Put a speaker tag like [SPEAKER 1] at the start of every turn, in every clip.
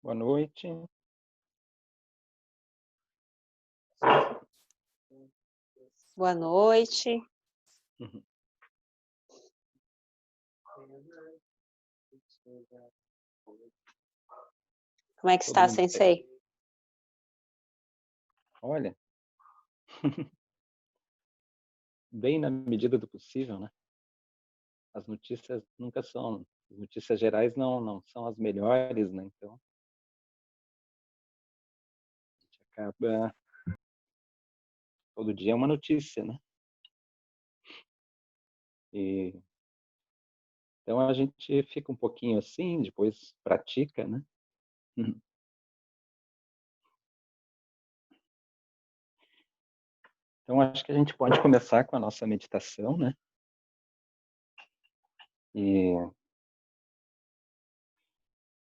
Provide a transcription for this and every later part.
[SPEAKER 1] Boa noite.
[SPEAKER 2] Boa noite.
[SPEAKER 1] Uhum.
[SPEAKER 2] Como é que
[SPEAKER 1] Todo
[SPEAKER 2] está,
[SPEAKER 1] mundo bem?
[SPEAKER 2] Sensei?
[SPEAKER 1] Olha, bem na medida do possível, né? As notícias nunca são, as notícias gerais não são as melhores, né? Então, a gente acaba, todo dia é uma notícia, né? E, então a gente fica um pouquinho assim, depois pratica, né? Uhum. Então acho que a gente pode começar com a nossa meditação, né? E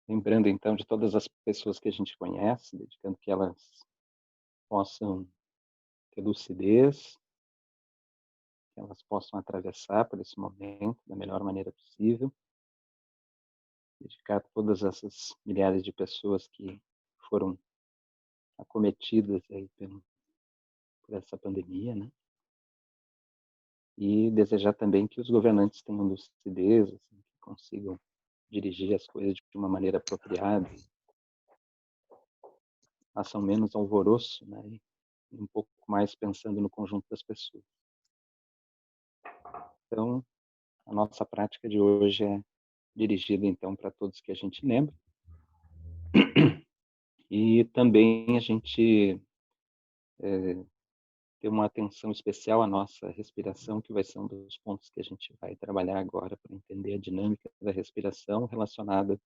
[SPEAKER 1] lembrando então de todas as pessoas que a gente conhece, dedicando que elas possam ter lucidez, que elas possam atravessar por esse momento da melhor maneira possível, dedicar todas essas milhares de pessoas que foram acometidas aí por essa pandemia, né? E desejar também que os governantes tenham lucidez, assim, que consigam dirigir as coisas de uma maneira apropriada, façam menos alvoroço, né? E um pouco mais pensando no conjunto das pessoas. Então, a nossa prática de hoje é dirigida então para todos que a gente lembra. E também a gente ter uma atenção especial à nossa respiração, que vai ser um dos pontos que a gente vai trabalhar agora para entender a dinâmica da respiração relacionada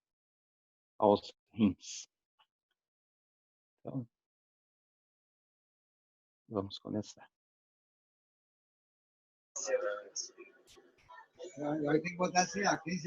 [SPEAKER 1] aos rins. Então, vamos começar.
[SPEAKER 3] Agora tem que botar assim, ó, quem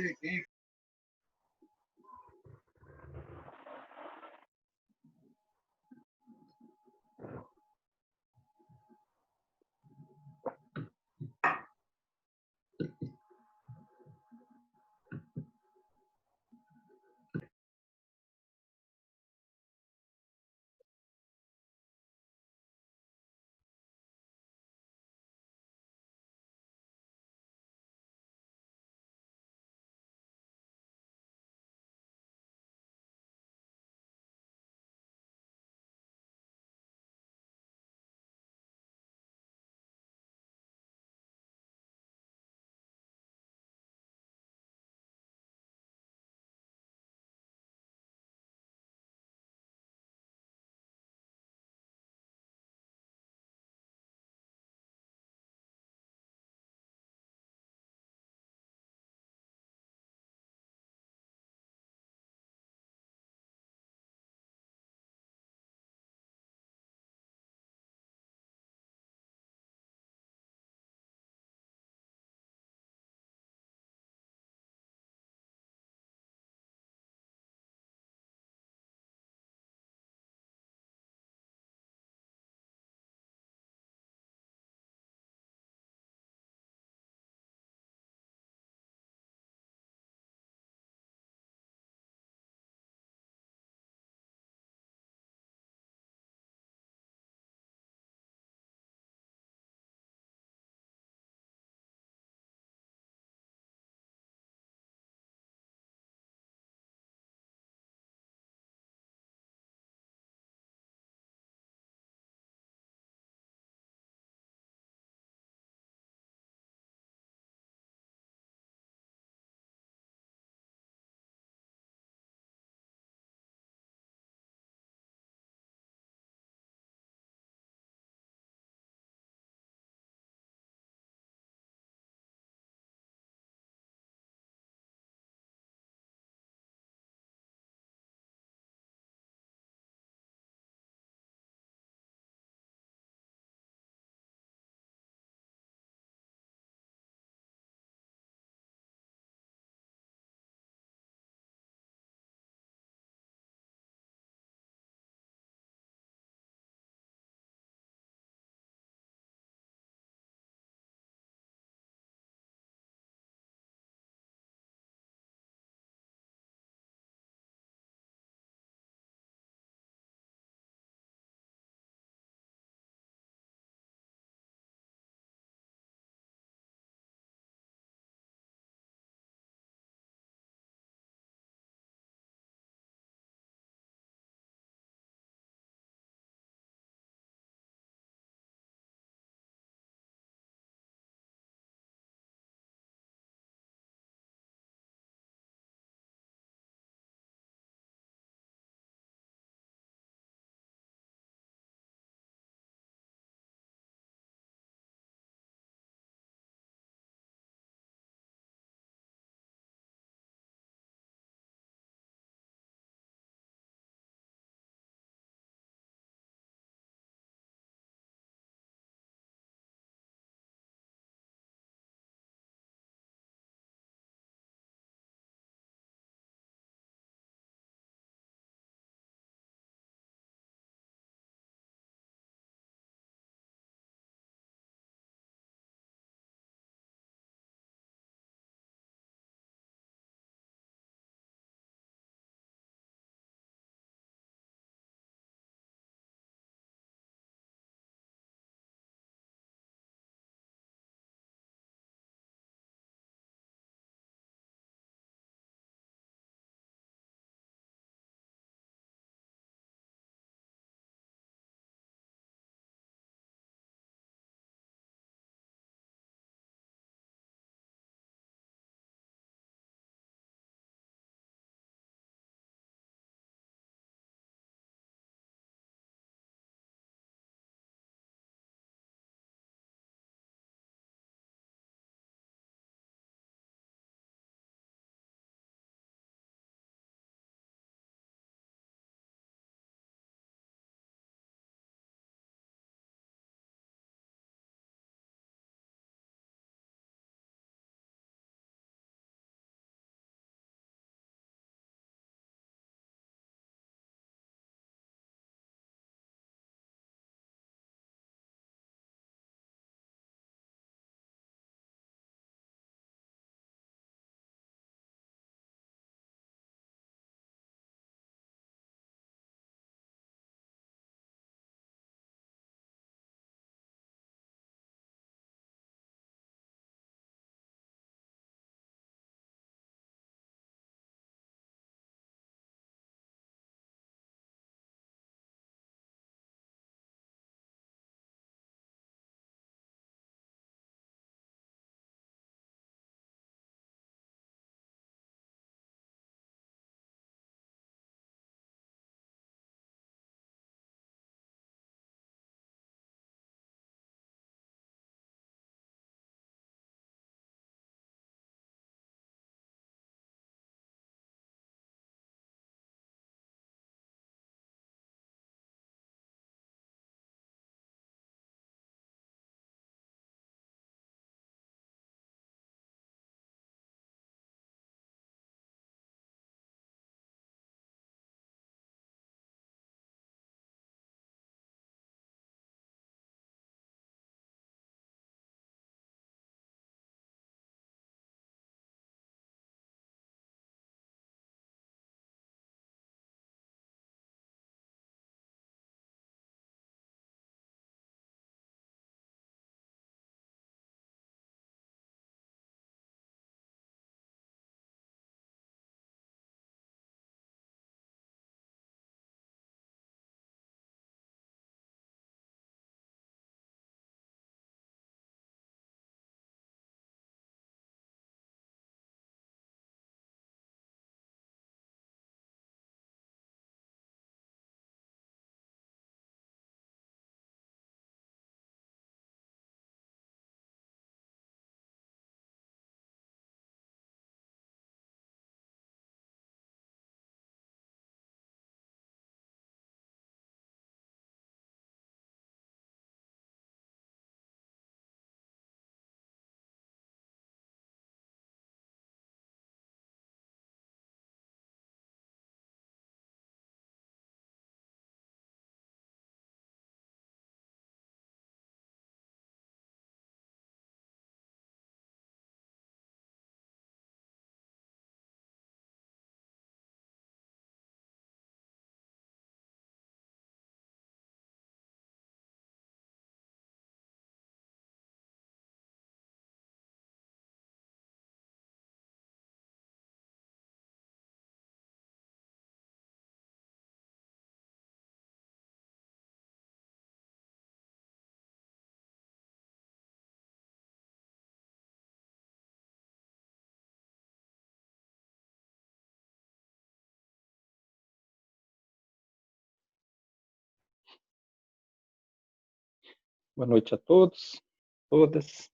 [SPEAKER 1] Boa noite a todos, todas.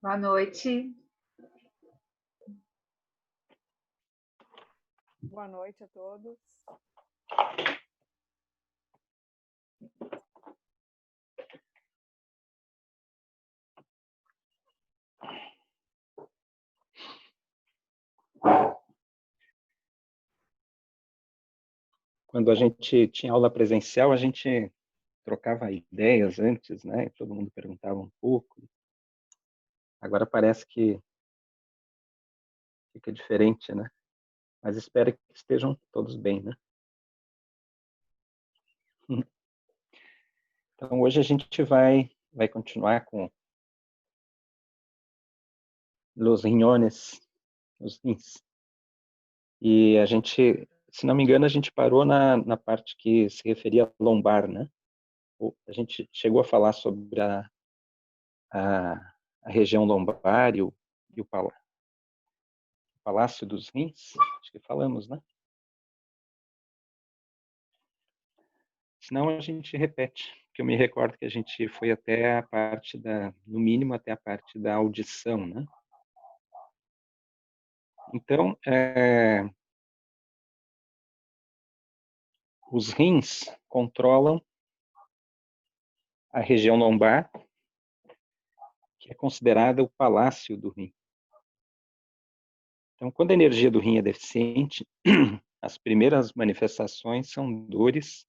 [SPEAKER 4] Boa noite.
[SPEAKER 5] Boa noite a todos.
[SPEAKER 1] Quando a gente tinha aula presencial, a gente trocava ideias antes, né? E todo mundo perguntava um pouco. Agora parece que fica diferente, né? Mas espero que estejam todos bem, né? Então, hoje a gente vai continuar com Los Riñones, os rins. E a gente, se não me engano, a gente parou na parte que se referia a lombar, né? A gente chegou a falar sobre a região lombar e o Palácio dos Rins, acho que falamos, né? Senão a gente repete, porque eu me recordo que a gente foi até a parte no mínimo até a parte da audição, né? Então, os rins controlam a região lombar, que é considerada o palácio do rim. Então, quando a energia do rim é deficiente, as primeiras manifestações são dores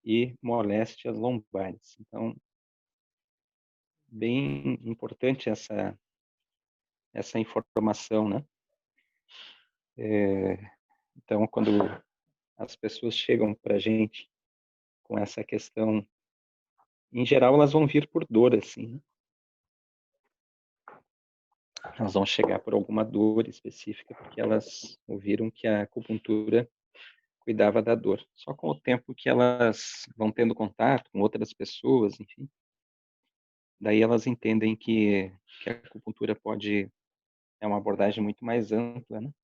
[SPEAKER 1] e moléstias lombares. Então, bem importante essa informação, né? Então, quando as pessoas chegam para a gente com essa questão, em geral, elas vão vir por dor, assim, né? Elas vão chegar por alguma dor específica, porque elas ouviram que a acupuntura cuidava da dor. Só com o tempo que elas vão tendo contato com outras pessoas, enfim, daí elas entendem que a acupuntura é uma abordagem muito mais ampla, né?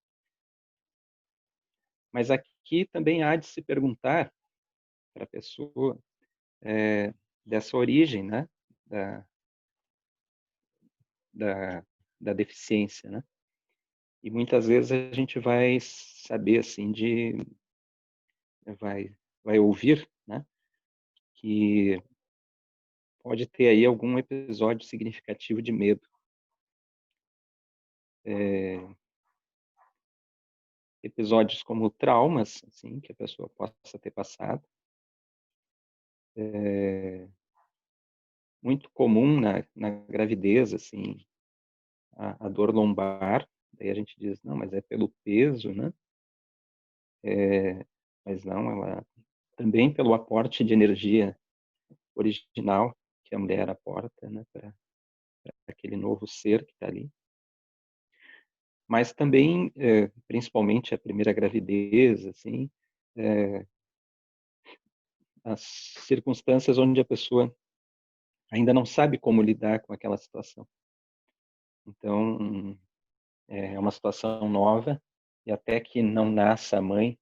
[SPEAKER 1] Mas aqui também há de se perguntar para a pessoa dessa origem, né, da deficiência, né? E muitas vezes a gente vai saber, assim, vai ouvir, né, que pode ter aí algum episódio significativo de medo. Episódios como traumas, assim, que a pessoa possa ter passado. Muito comum na gravidez, assim, a dor lombar. Daí a gente diz, não, mas é pelo peso, né? Mas não, ela também pelo aporte de energia original que a mulher aporta, né, para aquele novo ser que está ali. Mas também, principalmente a primeira gravidez, assim, as circunstâncias onde a pessoa ainda não sabe como lidar com aquela situação. Então, é uma situação nova, e até que não nasça a mãe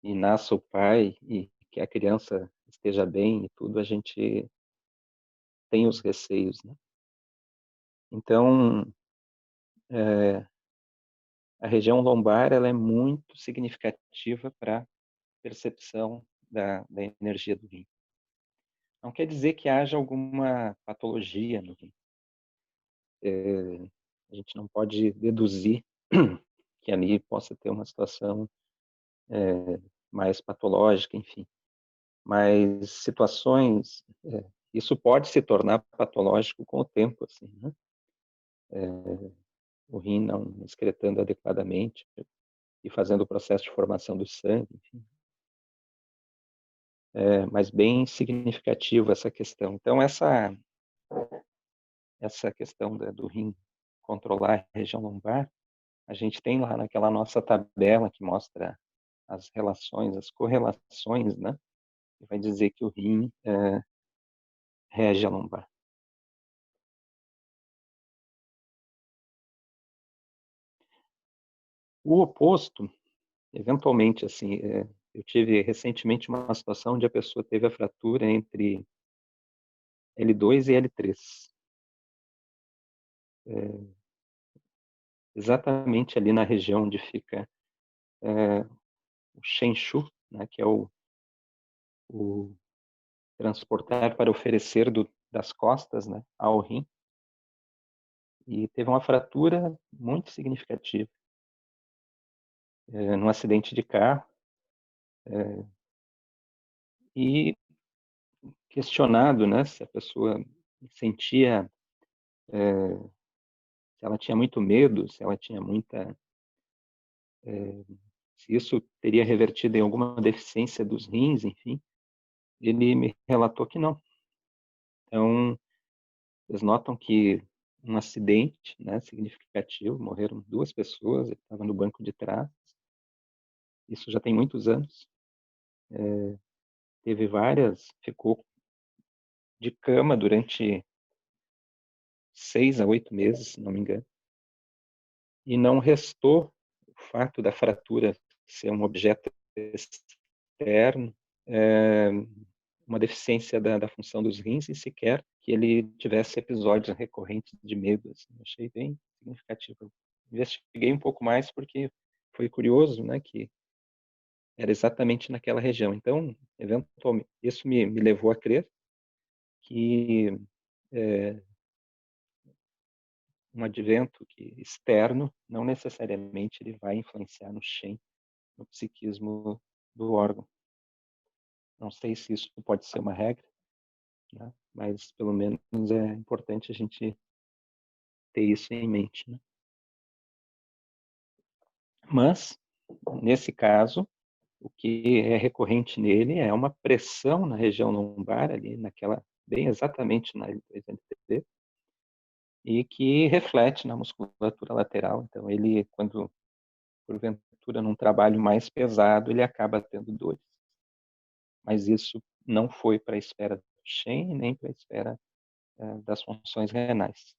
[SPEAKER 1] e nasça o pai e que a criança esteja bem e tudo, a gente tem os receios, né? Então, a região lombar ela é muito significativa para a percepção da energia do rim. Não quer dizer que haja alguma patologia no rim. A gente não pode deduzir que ali possa ter uma situação mais patológica, enfim. Mas situações, isso pode se tornar patológico com o tempo, assim, né? O rim não excretando adequadamente e fazendo o processo de formação do sangue, enfim. Mas bem significativo essa questão. Então, essa questão do rim controlar a região lombar, a gente tem lá naquela nossa tabela que mostra as relações, as correlações, né? Que vai dizer que o rim rege a lombar. O oposto, eventualmente, assim, Eu tive recentemente uma situação onde a pessoa teve a fratura entre L2 e L3. Exatamente ali na região onde fica o Shenshu, né, que é o transportar para oferecer das costas, né, ao rim. E teve uma fratura muito significativa. Num acidente de carro. E questionado, né, se a pessoa sentia, se ela tinha muito medo, se ela tinha muita, se isso teria revertido em alguma deficiência dos rins, enfim, ele me relatou que não. Então, eles notam que um acidente, né, significativo, morreram 2 pessoas, ele estava no banco de trás, isso já tem muitos anos, teve várias, ficou de cama durante 6 a 8 meses, se não me engano, e não restou o fato da fratura ser um objeto externo, uma deficiência da função dos rins, e sequer que ele tivesse episódios recorrentes de medo. Assim. Achei bem significativo. Investiguei um pouco mais porque foi curioso, né, que era exatamente naquela região. Então, eventualmente, isso me levou a crer que um advento externo não necessariamente ele vai influenciar no Shen, no psiquismo do órgão. Não sei se isso pode ser uma regra, né? Mas pelo menos é importante a gente ter isso em mente. Né? Mas, nesse caso, o que é recorrente nele é uma pressão na região lombar, ali naquela, bem exatamente na L2-L3, e que reflete na musculatura lateral. Então, ele, quando, porventura, num trabalho mais pesado, ele acaba tendo dores. Mas isso não foi para a esfera do Shen, nem para a esfera das funções renais.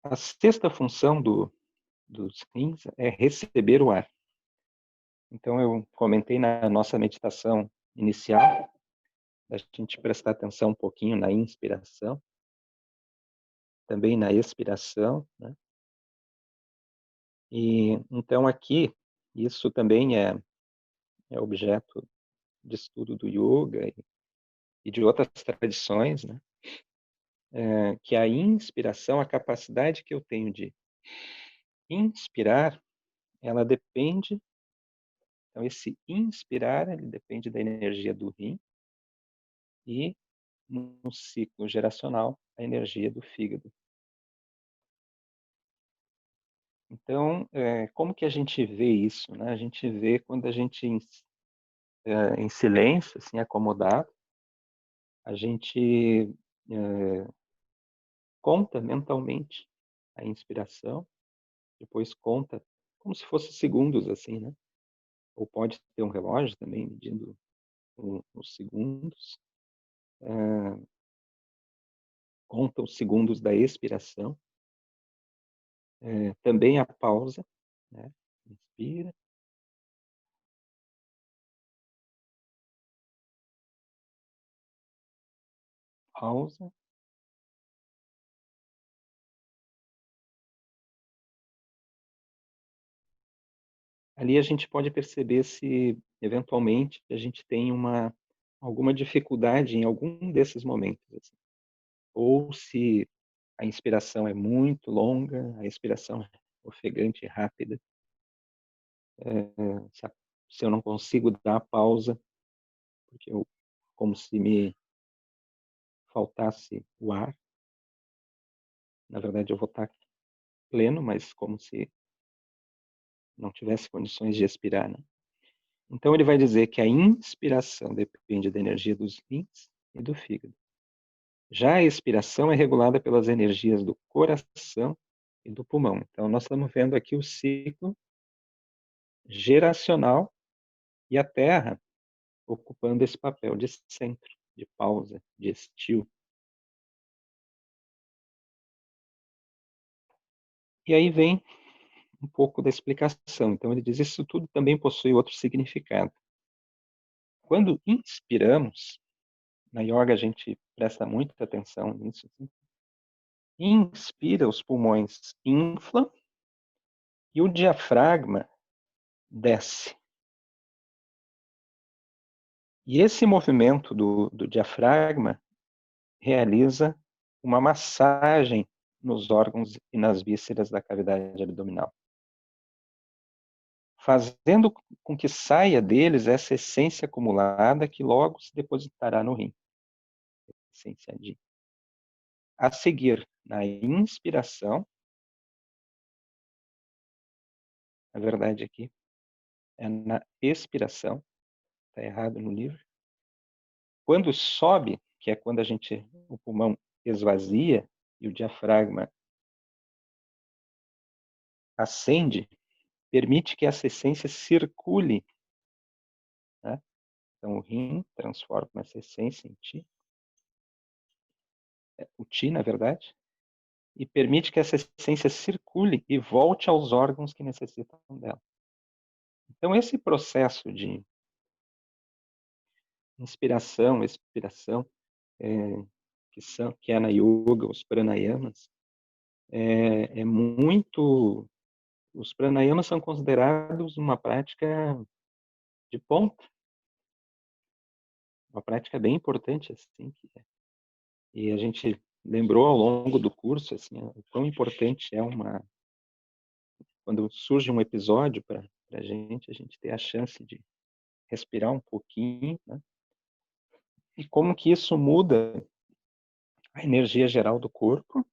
[SPEAKER 1] A sexta função dos rins é receber o ar. Então, eu comentei na nossa meditação inicial, a gente prestar atenção um pouquinho na inspiração, também na expiração, né? E então aqui, isso também é objeto de estudo do yoga e de outras tradições, né? Que a inspiração, a capacidade que eu tenho de inspirar, ela depende, então esse inspirar, ele depende da energia do rim e, no ciclo geracional, a energia do fígado. Então, como que a gente vê isso? Né? A gente vê quando a gente, em silêncio, assim, acomodado, a gente conta mentalmente a inspiração, depois conta como se fosse segundos, assim, né? Ou pode ter um relógio também medindo os segundos. Conta os segundos da expiração. Também a pausa, né? Inspira. Pausa. Ali a gente pode perceber se, eventualmente, a gente tem alguma dificuldade em algum desses momentos. Assim. Ou se a inspiração é muito longa, a expiração é ofegante e rápida. Se eu não consigo dar a pausa, porque como se me faltasse o ar. Na verdade, eu vou estar pleno, mas como se não tivesse condições de expirar. Né? Então, ele vai dizer que a inspiração depende da energia dos rins e do fígado. Já a expiração é regulada pelas energias do coração e do pulmão. Então, nós estamos vendo aqui o ciclo geracional e a Terra ocupando esse papel de centro, de pausa, de estio. E aí vem um pouco da explicação. Então ele diz, isso tudo também possui outro significado. Quando inspiramos, na yoga a gente presta muita atenção nisso, assim. Inspira, os pulmões inflam e o diafragma desce. E esse movimento do diafragma realiza uma massagem nos órgãos e nas vísceras da cavidade abdominal, fazendo com que saia deles essa essência acumulada que logo se depositará no rim. Essência de. A seguir, na inspiração, a verdade aqui é na expiração, está errado no livro. Quando sobe, que é quando o pulmão esvazia e o diafragma ascende, permite que essa essência circule, né? Então o rim transforma essa essência em ti, o ti, na verdade, e permite que essa essência circule e volte aos órgãos que necessitam dela. Então esse processo de inspiração, expiração, que é na yoga, os pranayamas, é muito. Os pranayamas são considerados uma prática de ponta, uma prática bem importante, assim, e a gente lembrou ao longo do curso, assim, o quão importante é quando surge um episódio para a gente ter a chance de respirar um pouquinho, né? E como que isso muda a energia geral do corpo,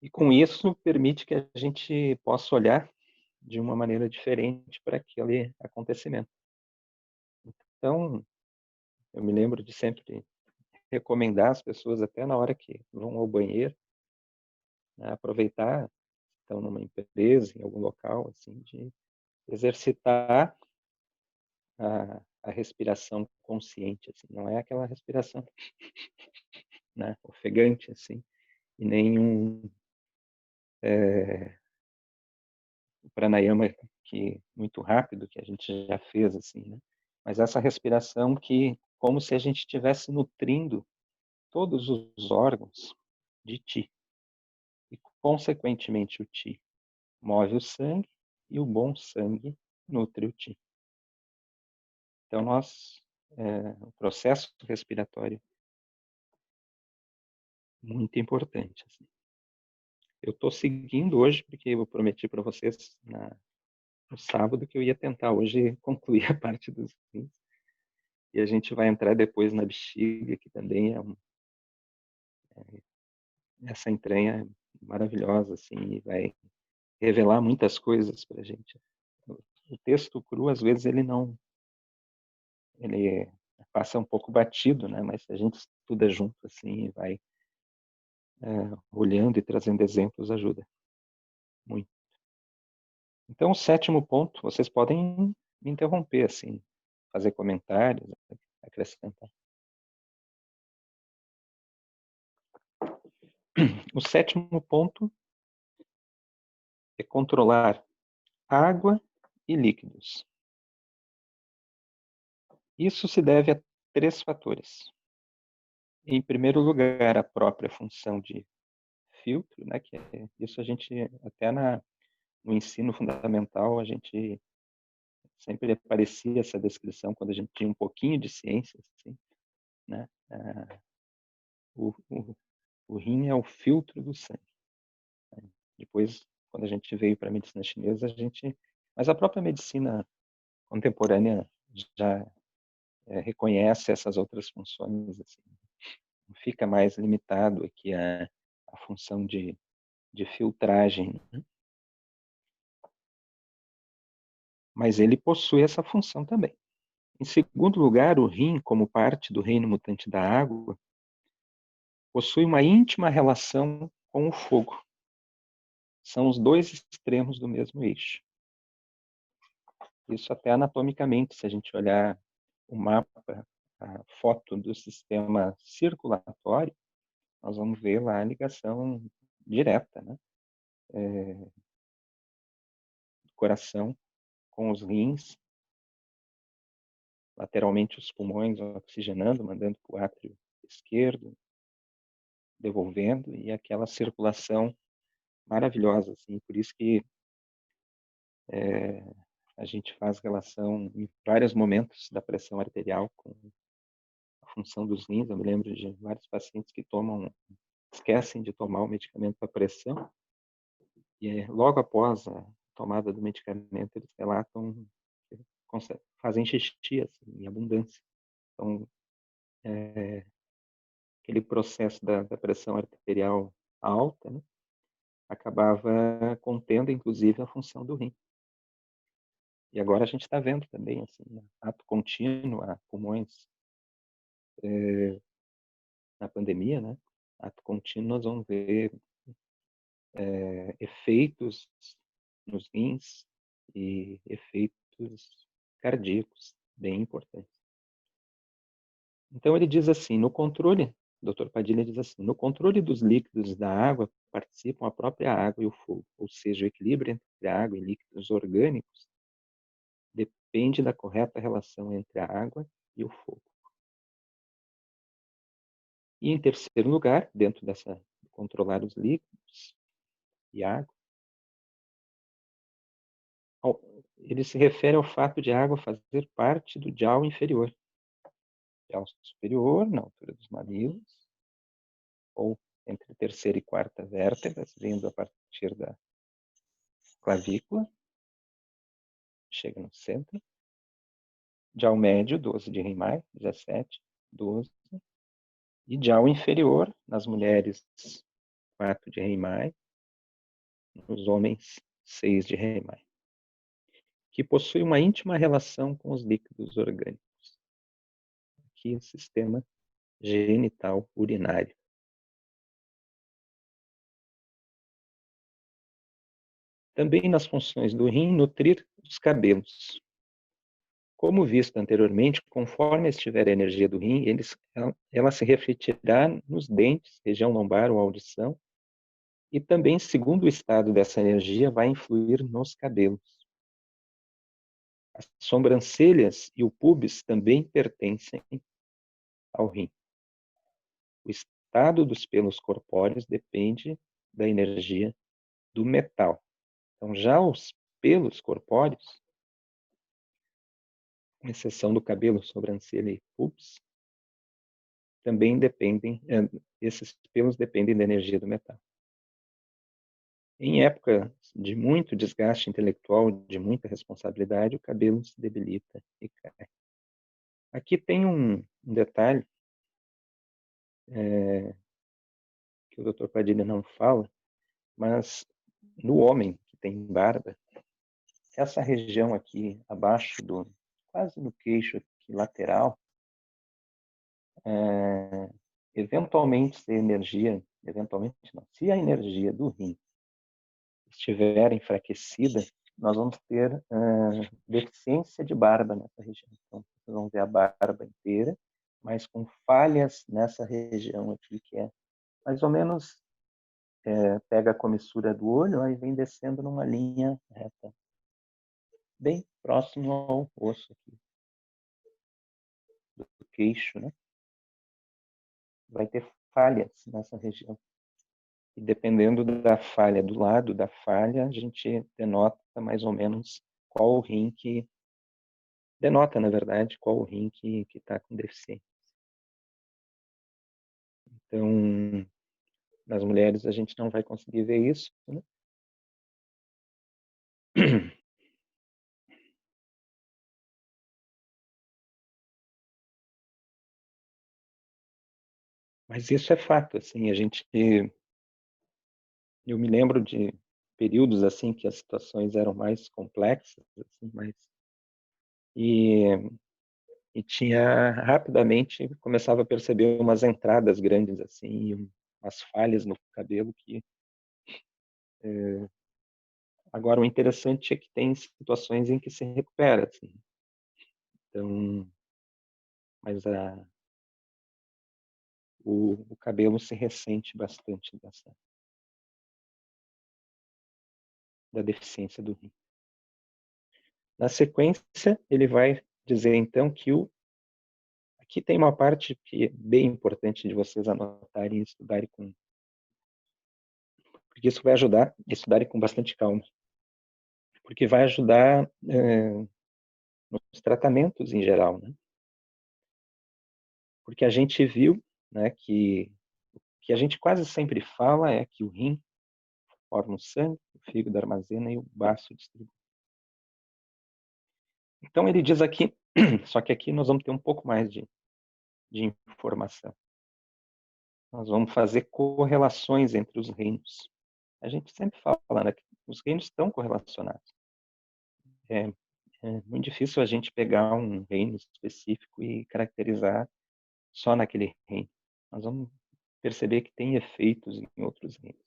[SPEAKER 1] e com isso permite que a gente possa olhar de uma maneira diferente para aquele acontecimento. Então, eu me lembro de sempre recomendar às pessoas, até na hora que vão ao banheiro, né, aproveitar, estão numa empresa, em algum local, assim, de exercitar a respiração consciente, assim, não é aquela respiração, né, ofegante, assim, e nem pranayama muito rápido que a gente já fez, assim, né? Mas essa respiração que, como se a gente estivesse nutrindo todos os órgãos de ti. E, consequentemente, o ti move o sangue e o bom sangue nutre o ti. Então, o processo respiratório muito importante. Assim. Eu estou seguindo hoje, porque eu prometi para vocês no sábado que eu ia tentar hoje concluir a parte dos rins. E a gente vai entrar depois na bexiga, que também essa entranha maravilhosa, assim, e vai revelar muitas coisas para a gente. O texto cru, às vezes, ele passa um pouco batido, né? Mas a gente estuda junto, assim, e vai olhando e trazendo exemplos, ajuda muito. Então, o sétimo ponto, vocês podem me interromper, assim, fazer comentários, acrescentar. O sétimo ponto é controlar água e líquidos. Isso se deve a 3 fatores. Em primeiro lugar, a própria função de filtro, né, que isso a gente, até no ensino fundamental, a gente sempre aparecia essa descrição quando a gente tinha um pouquinho de ciência, assim, né? O rim é o filtro do sangue. Né? Depois, quando a gente veio para a medicina chinesa, mas a própria medicina contemporânea já reconhece essas outras funções, assim. Não fica mais limitado aqui a função de filtragem, né? Mas ele possui essa função também. Em segundo lugar, o rim, como parte do reino mutante da água, possui uma íntima relação com o fogo. São os dois extremos do mesmo eixo. Isso até anatomicamente, se a gente olhar o mapa, a foto do sistema circulatório, nós vamos ver lá a ligação direta, né? coração com os rins, lateralmente os pulmões oxigenando, mandando para o átrio esquerdo, devolvendo, e aquela circulação maravilhosa, assim, por isso que a gente faz relação em vários momentos da pressão arterial com a função dos rins. Eu me lembro de vários pacientes que esquecem de tomar o medicamento para pressão, e logo após a tomada do medicamento eles relatam que fazem xixi assim, em abundância. Então, aquele processo da pressão arterial alta, né, acabava contendo, inclusive, a função do rim. E agora a gente está vendo também, assim, ato contínuo a pulmões na pandemia, né? Ato contínuo, nós vamos ver efeitos nos rins e efeitos cardíacos bem importantes. Então ele diz assim, no controle, o Dr. Padilha diz assim, no controle dos líquidos da água participam a própria água e o fogo, ou seja, o equilíbrio entre a água e líquidos orgânicos depende da correta relação entre a água e o fogo. E em terceiro lugar, dentro dessa controlar os líquidos e água, ele se refere ao fato de a água fazer parte do dial inferior. Dial superior, na altura dos mamilos, ou entre terceira e quarta vértebras, vindo a partir da clavícula, chega no centro. Dial médio, 12 de Riemann, 17, 12. E dial inferior, nas mulheres, 4 de Riemann, nos homens, 6 de Riemann, que possui uma íntima relação com os líquidos orgânicos. Aqui o sistema genital urinário. Também nas funções do rim, nutrir os cabelos. Como visto anteriormente, conforme estiver a energia do rim, ela se refletirá nos dentes, região lombar ou audição, e também, segundo o estado dessa energia, vai influir nos cabelos. As sobrancelhas e o púbis também pertencem ao rim. O estado dos pelos corpóreos depende da energia do metal. Então, já os pelos corpóreos, com exceção do cabelo, sobrancelha e pubis, também dependem, esses pelos dependem da energia do metal. Em época de muito desgaste intelectual, de muita responsabilidade, o cabelo se debilita e cai. Aqui tem um detalhe que o Dr. Padilha não fala, mas no homem que tem barba, essa região aqui abaixo quase no queixo aqui, lateral, eventualmente se a energia do rim estiver enfraquecida, nós vamos ter deficiência de barba nessa região. Então, vocês vão ver a barba inteira, mas com falhas nessa região aqui, que é mais ou menos, pega a comissura do olho, aí vem descendo numa linha reta, bem próximo ao osso aqui, do queixo, né? Vai ter falhas nessa região. E dependendo da falha, do lado da falha, a gente denota mais ou menos qual o rim que... Denota, na verdade, qual o rim que está com deficiência. Então, nas mulheres a gente não vai conseguir ver isso, né? Mas isso é fato, assim, eu me lembro de períodos assim que as situações eram mais complexas, assim, e tinha rapidamente começava a perceber umas entradas grandes assim, umas falhas no cabelo que agora o interessante é que tem situações em que se recupera, assim. Então, mas o cabelo se ressente bastante da deficiência do rim. Na sequência, ele vai dizer, então, que aqui tem uma parte que é bem importante de vocês anotarem e estudarem porque isso vai ajudar a estudarem com bastante calma, porque vai ajudar nos tratamentos em geral, né? Porque a gente viu, né, que o que a gente quase sempre fala é que o rim forma o sangue, o fígado armazena e o baço distribui. Então ele diz aqui, só que aqui nós vamos ter um pouco mais de informação. Nós vamos fazer correlações entre os reinos. A gente sempre fala, né, que os reinos estão correlacionados. É muito difícil a gente pegar um reino específico e caracterizar só naquele reino. Nós vamos perceber que tem efeitos em outros reinos.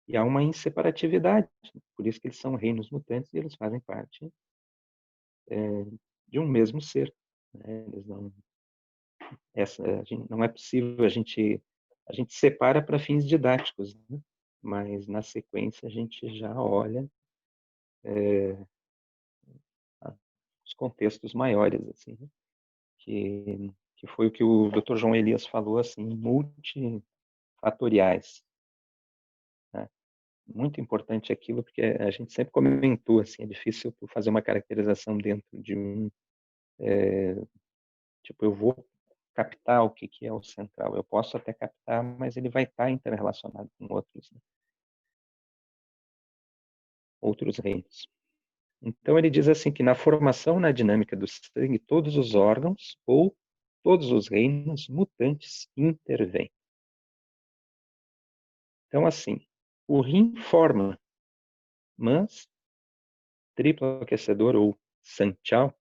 [SPEAKER 1] E há uma inseparatividade, por isso que eles são reinos mutantes e eles fazem parte de um mesmo ser. Né? Eles não, não é possível a gente separa para fins didáticos, né? Mas na sequência a gente já olha os contextos maiores, assim, né? que foi o que o Dr. João Elias falou, assim, multifatoriais. Né? Muito importante aquilo, porque a gente sempre comentou, assim, é difícil tu fazer uma caracterização dentro de tipo, eu vou captar o que é o central. Eu posso até captar, mas ele vai estar interrelacionado com outros, né? Outros reinos. Então ele diz assim que na formação, na dinâmica do sangue, todos os órgãos ou todos os reinos mutantes intervêm. Então assim, o rim forma, mas triplo aquecedor ou sanjiao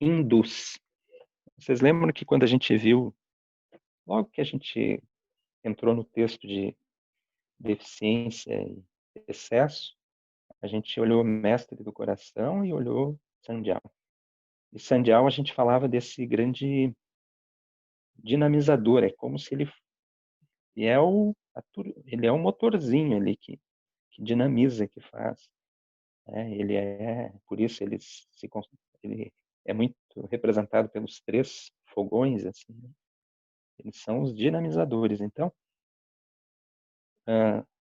[SPEAKER 1] induz. Vocês lembram que quando a gente viu, logo que a gente entrou no texto de deficiência e excesso, a gente olhou mestre do coração e olhou Sanjiao. E Sanjiao a gente falava desse grande dinamizador, é como se ele ele é o motorzinho ali que dinamiza, que faz. Ele por isso ele é muito representado pelos 3 fogões, assim, né? Eles são os dinamizadores. Então,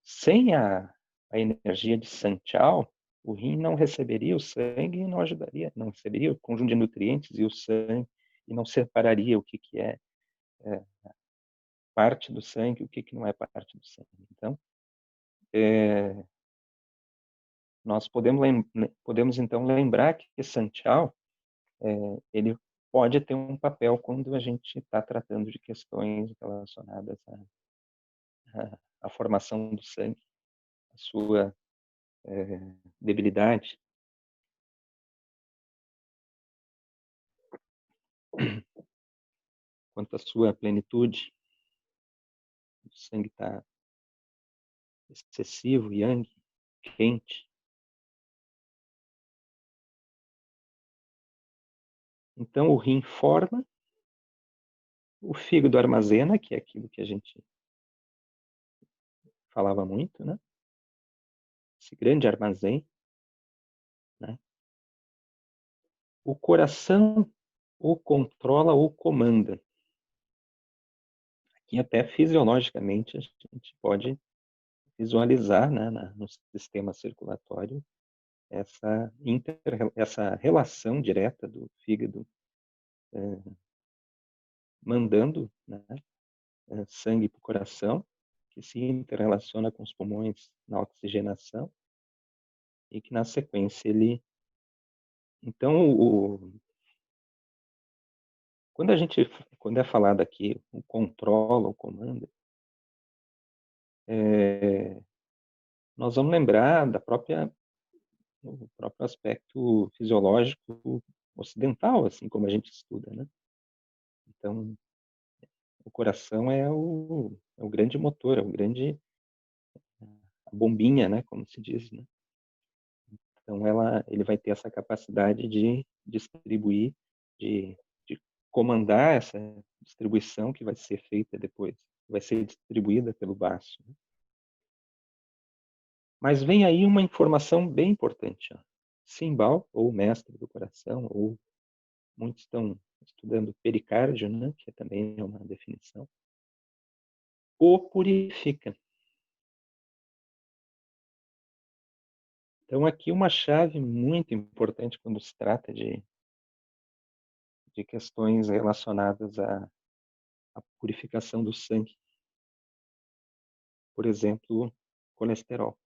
[SPEAKER 1] sem a energia de Sanjiao, o rim não receberia o sangue e não ajudaria, não receberia o conjunto de nutrientes e o sangue e não separaria o que é parte do sangue e o que não é parte do sangue. Então, nós podemos então lembrar que Sanjiao ele pode ter um papel quando a gente está tratando de questões relacionadas à formação do sangue, a sua debilidade. Quanto à sua plenitude, o sangue está excessivo, yang, quente. Então, o rim forma, o fígado armazena, que é aquilo que a gente falava muito, né? Esse grande armazém, né? O coração o controla ou comanda. Aqui até fisiologicamente a gente pode visualizar, né, no sistema circulatório essa relação direta do fígado mandando, né, sangue para o coração, que se interrelaciona com os pulmões na oxigenação e que na sequência ele... Então, quando é falado aqui o controla, o comanda, nós vamos lembrar do próprio aspecto fisiológico ocidental, assim como a gente estuda, né? Então, o coração é o grande motor, é a bombinha, né, como se diz, né? Então, ele vai ter essa capacidade de distribuir, de comandar essa distribuição que vai ser feita depois, vai ser distribuída pelo baço. Mas vem aí uma informação bem importante. Ó. Simbal, ou mestre do coração, ou muitos estão estudando pericárdio, né, que também é uma definição, o purifica. Então, aqui uma chave muito importante quando se trata de questões relacionadas à purificação do sangue. Por exemplo, colesterol.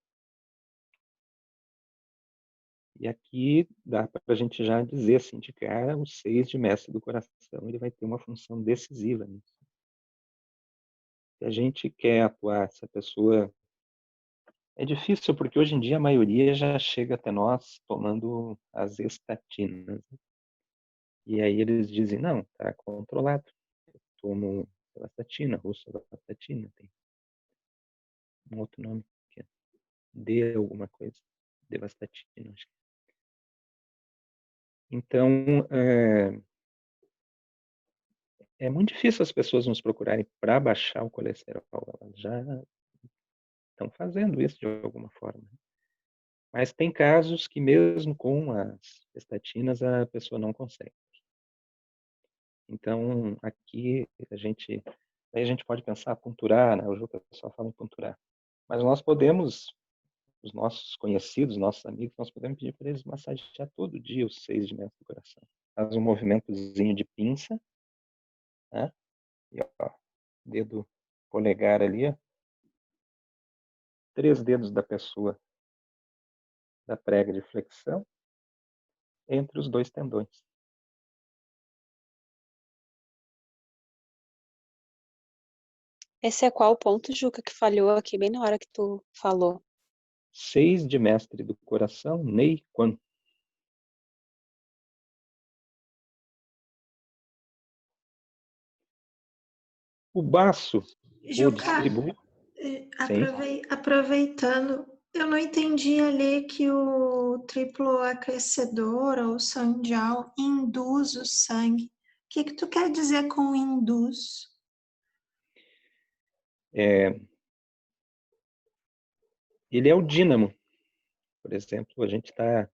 [SPEAKER 1] E aqui dá para a gente já dizer, assim, de cara, o 6 de mestre do coração, ele vai ter uma função decisiva nisso. Se a gente quer atuar, se a pessoa... É difícil porque hoje em dia a maioria já chega até nós tomando as estatinas. E aí eles dizem, não, está controlado. Eu tomo estatina, rosuvastatina, tem um outro nome que é D alguma coisa, devastatina, acho que. Então, é muito difícil as pessoas nos procurarem para baixar o colesterol. Elas já estão fazendo isso de alguma forma. Mas tem casos que mesmo com as estatinas a pessoa não consegue. Então, aqui a gente pode pensar punturar, né? Hoje o pessoal fala em punturar. Mas nós podemos, os nossos conhecidos, nossos amigos, nós podemos pedir para eles massagear todo dia os 6 de mestre do coração. Faz um movimentozinho de pinça, né? E, ó, dedo polegar ali, ó. 3 dedos da pessoa da prega de flexão entre os 2 tendões.
[SPEAKER 2] Esse é qual ponto, Juca, que falhou aqui bem na hora que tu falou?
[SPEAKER 1] 6 de mestre do coração, Nei Quan. O baço, o
[SPEAKER 5] Juca,
[SPEAKER 1] distribui. Sim.
[SPEAKER 5] aproveitando, eu não entendi ali que o triplo aquecedor ou sanjiao induz o sangue. O que tu quer dizer com induz?
[SPEAKER 1] Ele é o dínamo. Por exemplo, a gente está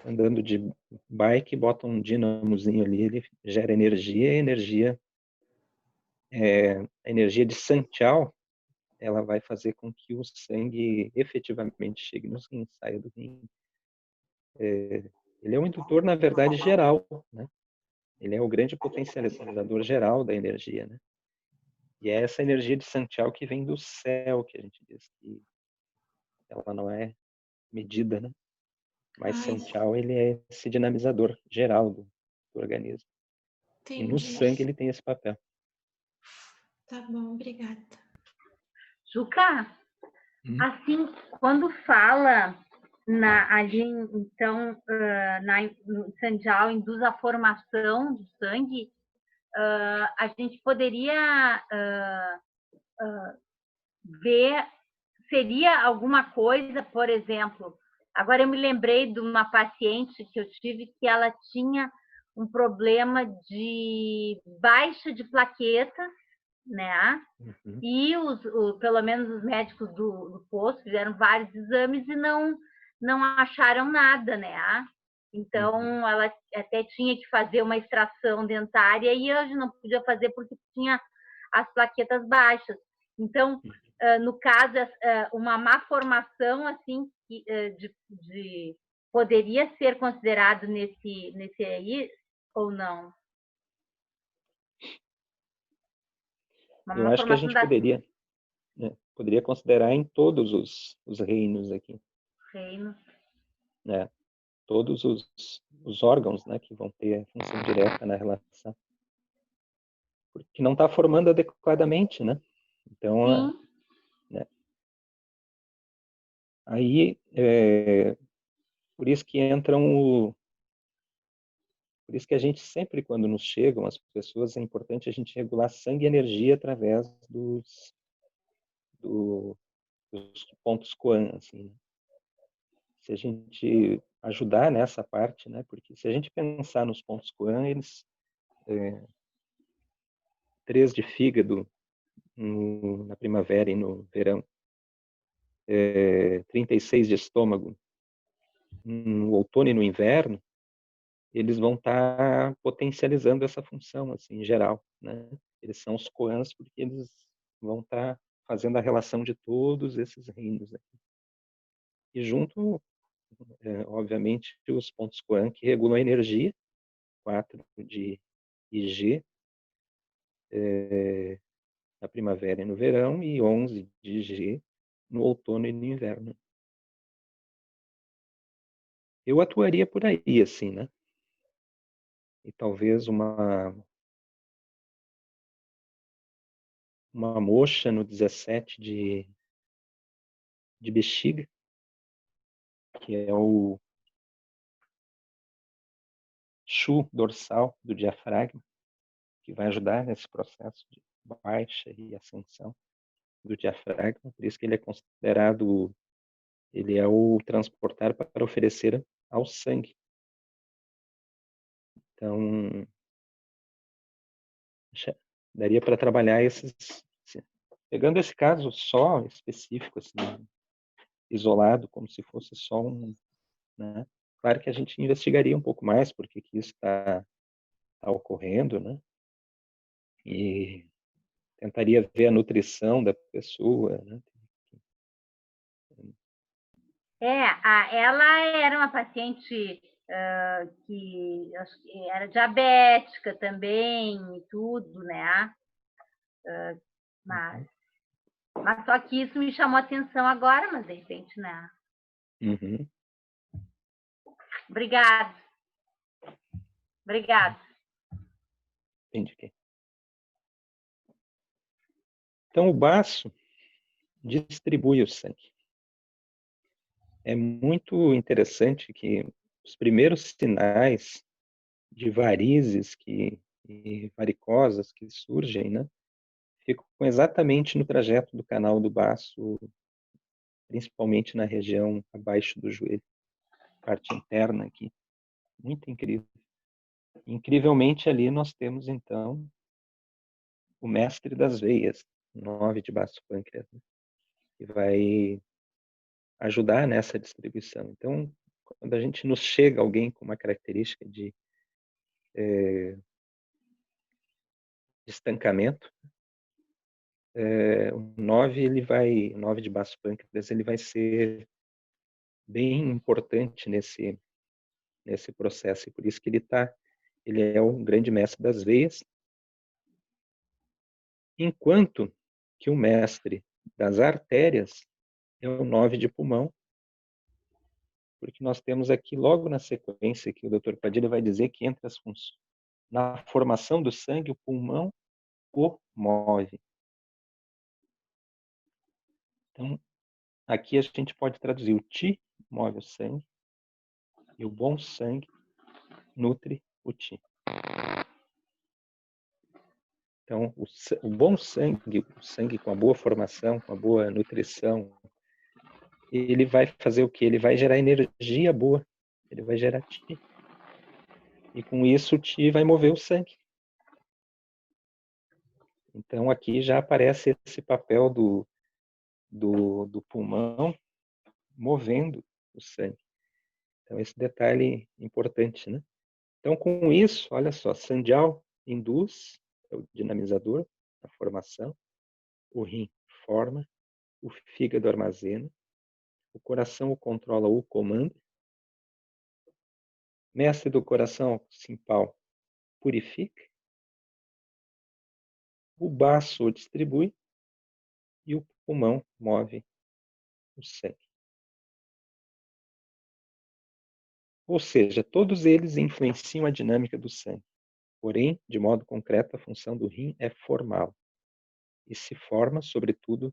[SPEAKER 1] andando de bike, bota um dinamozinho ali, ele gera energia, e a energia de Santial, ela vai fazer com que o sangue efetivamente chegue nos rins, saia do rim. Ele é um indutor, na verdade, geral, né? Ele é o grande potencializador geral da energia, né? E é essa energia de Santial que vem do céu, que a gente diz que ela não é medida, né? Mas Santial, ele é esse dinamizador geral do organismo. E no
[SPEAKER 5] Entendi.
[SPEAKER 1] sangue ele tem esse papel.
[SPEAKER 5] Tá bom, obrigada.
[SPEAKER 4] Juca, assim, quando fala ali, então, no Sanjiao induz a formação do sangue, a gente poderia ver, seria alguma coisa, por exemplo, agora eu me lembrei de uma paciente que eu tive que ela tinha um problema de baixa de plaquetas, né?
[SPEAKER 1] Uhum.
[SPEAKER 4] E pelo menos os médicos do posto fizeram vários exames e não acharam nada, né? Então, ela até tinha que fazer uma extração dentária e hoje não podia fazer porque tinha as plaquetas baixas. Então, no caso, uma má formação, assim, poderia ser considerado nesse aí ou não?
[SPEAKER 1] Eu acho que a gente poderia considerar em todos os reinos aqui.
[SPEAKER 4] Reinos.
[SPEAKER 1] Né? Todos os órgãos, né, que vão ter a função direta na relação. Porque não está formando adequadamente, né? Então, né? Aí, por isso que por isso que a gente sempre, quando nos chegam as pessoas, é importante a gente regular sangue e energia através dos pontos Quan, assim. Se a gente ajudar nessa parte, né? Porque se a gente pensar nos pontos Quan, eles 3 de fígado na primavera e no verão, 36 de estômago no outono e no inverno, eles vão estar potencializando essa função, assim, em geral, né? Eles são os koans porque eles vão estar fazendo a relação de todos esses reinos aqui. E junto, obviamente, os pontos koan que regulam a energia, 4 de IG, na primavera e no verão, e 11 de G no outono e no inverno. Eu atuaria por aí, assim, né? E talvez uma moxa no 17 de bexiga, que é o chu dorsal do diafragma, que vai ajudar nesse processo de baixa e ascensão do diafragma. Por isso que ele é considerado, ele é o transportar para oferecer ao sangue. Então, daria para trabalhar esses, pegando esse caso só específico, assim, isolado, como se fosse só um, né? Claro que a gente investigaria um pouco mais porque que isso está ocorrendo, né? E tentaria ver a nutrição da pessoa, né?
[SPEAKER 4] Ela era uma paciente que era diabética também e tudo, né? Mas só que isso me chamou a atenção agora, mas de repente, né?
[SPEAKER 1] Uhum.
[SPEAKER 4] Obrigado.
[SPEAKER 1] Entendi. Então, o baço distribui o sangue. É muito interessante que os primeiros sinais de varizes e varicosas que surgem, né, ficam exatamente no trajeto do canal do baço, principalmente na região abaixo do joelho, parte interna aqui. Muito incrível. Incrivelmente, ali nós temos, então, o mestre das veias, 9 de baço pâncreas, né, que vai ajudar nessa distribuição. Então, quando a gente nos chega alguém com uma característica de estancamento, o 9 o 9 de baço pâncreas, ele vai ser bem importante nesse processo, e por isso que ele é o grande mestre das veias, enquanto que o mestre das artérias é o 9 de pulmão, porque nós temos aqui, logo na sequência, que o Dr. Padilha vai dizer que entre as funções, na formação do sangue, o pulmão o move. Então, aqui a gente pode traduzir: o Ti move o sangue e o bom sangue nutre o Ti. Então, o bom sangue, o sangue com a boa formação, com a boa nutrição, ele vai fazer o quê? Ele vai gerar energia boa, ele vai gerar Ti. E com isso o Ti vai mover o sangue. Então, aqui já aparece esse papel do pulmão movendo o sangue. Então, esse detalhe importante, né? Então, com isso, olha só, Sanjiao induz, é o dinamizador, a formação, o rim forma, o fígado armazena, o coração o controla ou comanda, mestre do coração, Simpal, purifica, o baço o distribui e o pulmão move o sangue. Ou seja, todos eles influenciam a dinâmica do sangue. Porém, de modo concreto, a função do rim é formá-lo. E se forma, sobretudo,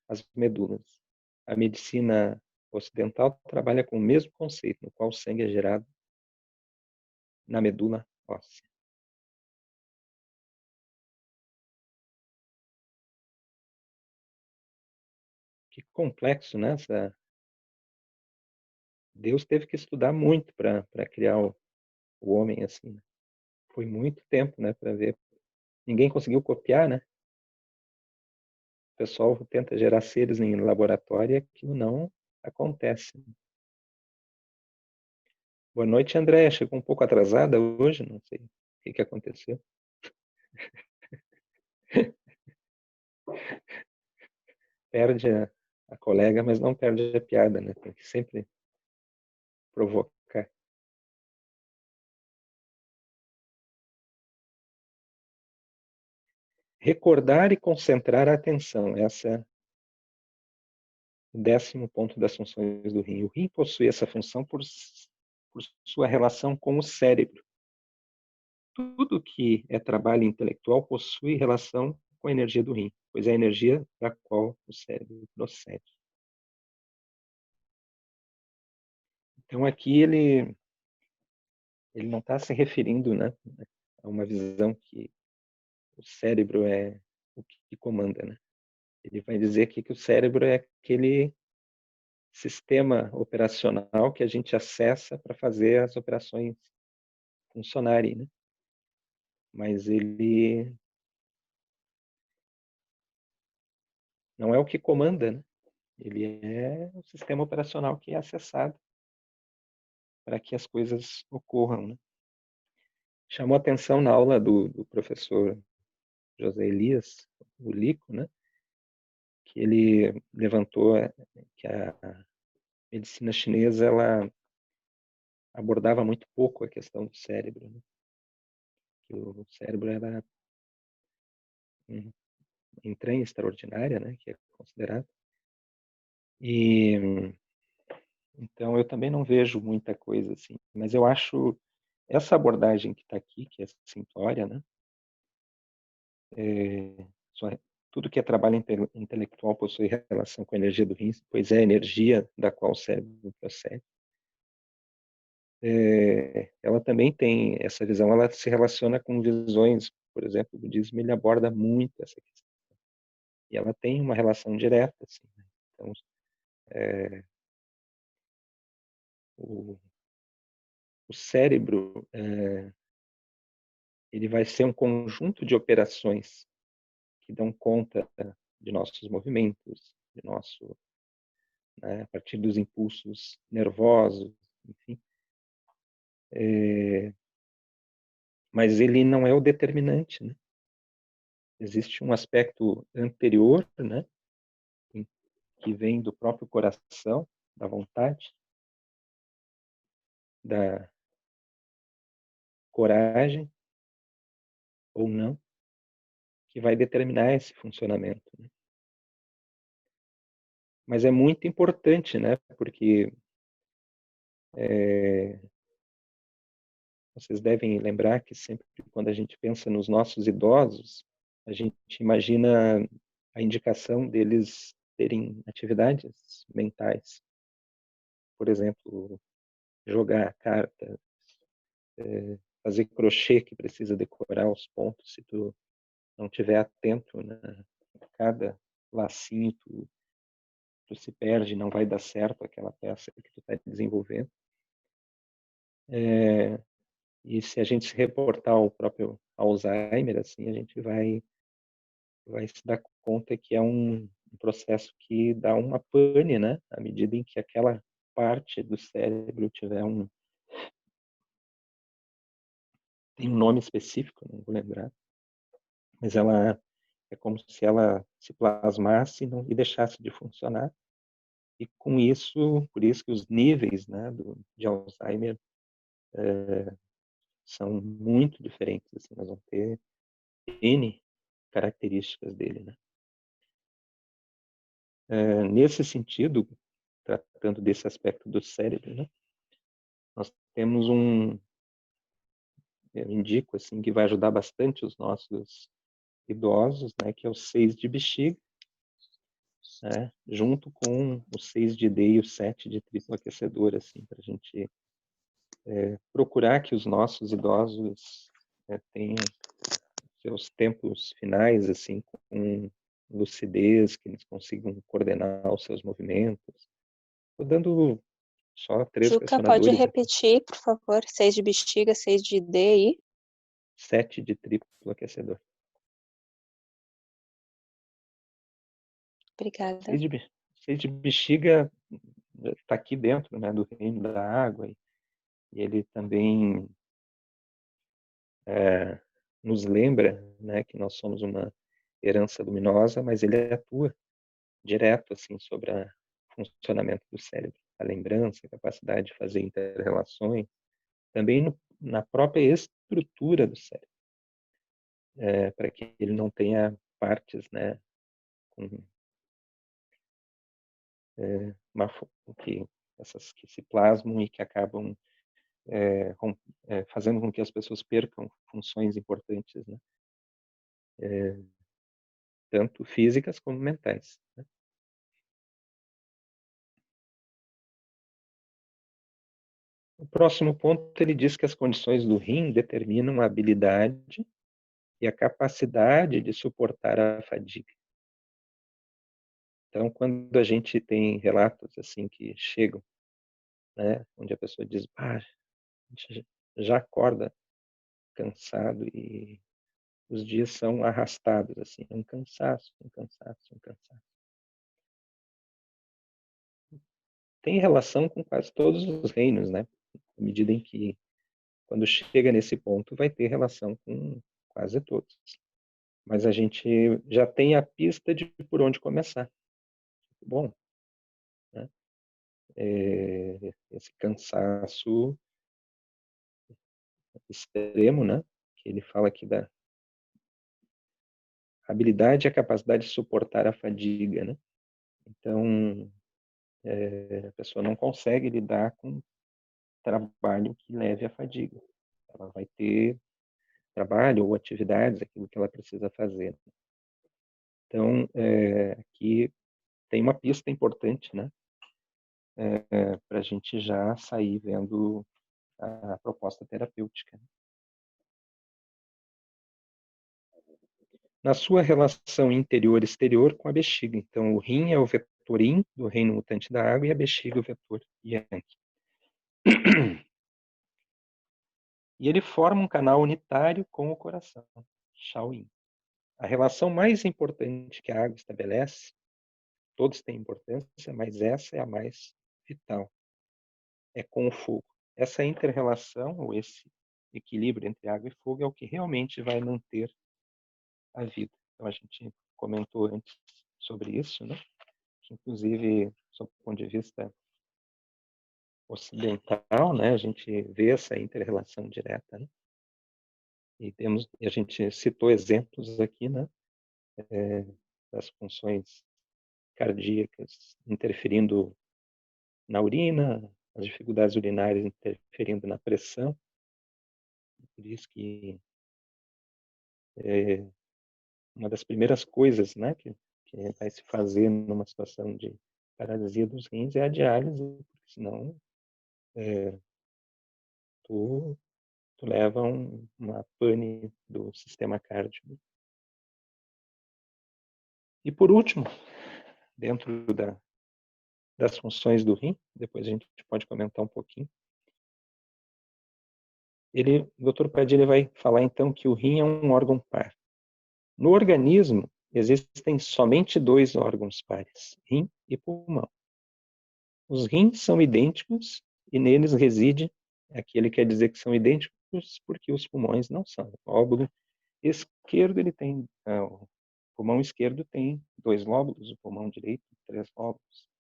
[SPEAKER 1] as medulas. A medicina ocidental trabalha com o mesmo conceito, no qual o sangue é gerado na medula óssea. Que complexo, né? Deus teve que estudar muito para criar o homem assim. Foi muito tempo, né, para ver. Ninguém conseguiu copiar, né? o pessoal tenta gerar seres em laboratório e aquilo não acontece. Boa noite, Andréia. Chegou um pouco atrasada hoje, não sei o que aconteceu. Perde a colega, mas não perde a piada, né? Tem que sempre provocar. Recordar e concentrar a atenção. Essa é o 10º ponto das funções do rim. O rim possui essa função por sua relação com o cérebro. Tudo que é trabalho intelectual possui relação com a energia do rim, pois é a energia da qual o cérebro procede. Então aqui ele não está se referindo, né, a uma visão que o cérebro é o que comanda, né? Ele vai dizer aqui que o cérebro é aquele sistema operacional que a gente acessa para fazer as operações funcionarem, né? Mas ele não é o que comanda, né? Ele é o sistema operacional que é acessado para que as coisas ocorram, né? Chamou atenção na aula do professor José Elias, o Lico, né? Que ele levantou que a medicina chinesa ela abordava muito pouco a questão do cérebro, né? Que o cérebro era uma entranha extraordinária, né? Que é considerado. E então eu também não vejo muita coisa assim, mas eu acho essa abordagem que está aqui, que é simplória, né? Tudo que é trabalho intelectual possui relação com a energia do rim, pois é a energia da qual o cérebro procede. Ela também tem essa visão, ela se relaciona com visões, por exemplo, o budismo ele aborda muito essa questão. E ela tem uma relação direta, assim, né? Então, o cérebro ele vai ser um conjunto de operações que dão conta de nossos movimentos, de nosso, né, a partir dos impulsos nervosos, enfim. Mas ele não é o determinante, né? Existe um aspecto anterior, né, que vem do próprio coração, da vontade, da coragem ou não, que vai determinar esse funcionamento, né? Mas é muito importante, né? Porque vocês devem lembrar que sempre quando a gente pensa nos nossos idosos, a gente imagina a indicação deles terem atividades mentais. Por exemplo, jogar cartas, fazer crochê que precisa decorar os pontos. Se tu não estiver atento, né, a cada lacinho, tu se perde, não vai dar certo aquela peça que tu está desenvolvendo. E se a gente se reportar ao próprio Alzheimer, assim, a gente vai se dar conta que é um processo que dá uma pane, né? À medida em que aquela parte do cérebro tiver tem um nome específico, não vou lembrar, mas ela é como se ela se plasmasse e deixasse de funcionar. E com isso, por isso que os níveis, né, de Alzheimer são muito diferentes. Assim, nós vamos ter N características dele, né? Nesse sentido, tratando desse aspecto do cérebro, né, nós temos eu indico assim, que vai ajudar bastante os nossos idosos, né, que é o 6 de bexiga, né, junto com o 6 de D e o 7 de triplo aquecedor, assim, para a gente procurar que os nossos idosos tenham seus tempos finais, assim, com lucidez, que eles consigam coordenar os seus movimentos. Estou dando só 3
[SPEAKER 2] Juca, pode
[SPEAKER 1] questionadores aqui.
[SPEAKER 2] repetir, por favor? 6 de bexiga, 6 de D e
[SPEAKER 1] 7 de triplo aquecedor.
[SPEAKER 2] Obrigada.
[SPEAKER 1] Seis de bexiga está aqui dentro, né, do reino da água, e ele também nos lembra, né, que nós somos uma herança luminosa, mas ele atua direto assim sobre o funcionamento do cérebro, a lembrança, a capacidade de fazer inter-relações, também na própria estrutura do cérebro, para que ele não tenha partes, né, essas que se plasmam e que acabam fazendo com que as pessoas percam funções importantes, né? Tanto físicas como mentais, né? O próximo ponto, ele diz que as condições do rim determinam a habilidade e a capacidade de suportar a fadiga. Então, quando a gente tem relatos assim que chegam, né, onde a pessoa diz, a gente já acorda cansado e os dias são arrastados, assim, um cansaço. Tem relação com quase todos os reinos, né? À medida em que, quando chega nesse ponto, vai ter relação com quase todos. Mas a gente já tem a pista de por onde começar. Bom, né? Esse cansaço extremo, né? Que ele fala aqui da habilidade e a capacidade de suportar a fadiga, né? Então, a pessoa não consegue lidar com trabalho que leve à fadiga. Ela vai ter trabalho ou atividades, aquilo que ela precisa fazer. Então, aqui tem uma pista importante, né? Para a gente já sair vendo a proposta terapêutica. Na sua relação interior-exterior com a bexiga. Então, o rim é o vetor yin do reino mutante da água e a bexiga o vetor yang. E ele forma um canal unitário com o coração, Shaoyin. A relação mais importante que a água estabelece, todos têm importância, mas essa é a mais vital, é com o fogo. Essa inter-relação, ou esse equilíbrio entre água e fogo, é o que realmente vai manter a vida. Então, a gente comentou antes sobre isso, né? Que, inclusive, sob o ponto de vista ocidental, né, a gente vê essa inter-relação direta, né? E a gente citou exemplos aqui, né, das funções cardíacas interferindo na urina, as dificuldades urinárias interferindo na pressão. Por isso que uma das primeiras coisas, né, que vai se fazer numa situação de paralisia dos rins é a diálise, porque senão tu leva uma pane do sistema cardíaco. E por último, dentro das funções do rim, depois a gente pode comentar um pouquinho, o Dr. Padilha vai falar então que o rim é um órgão par. No organismo, existem somente 2 órgãos pares, rim e pulmão. Os rins são idênticos e neles reside, aqui ele quer dizer que são idênticos porque os pulmões não são. O lóbulo esquerdo, o pulmão esquerdo tem 2 lóbulos, o pulmão direito 3 lóbulos.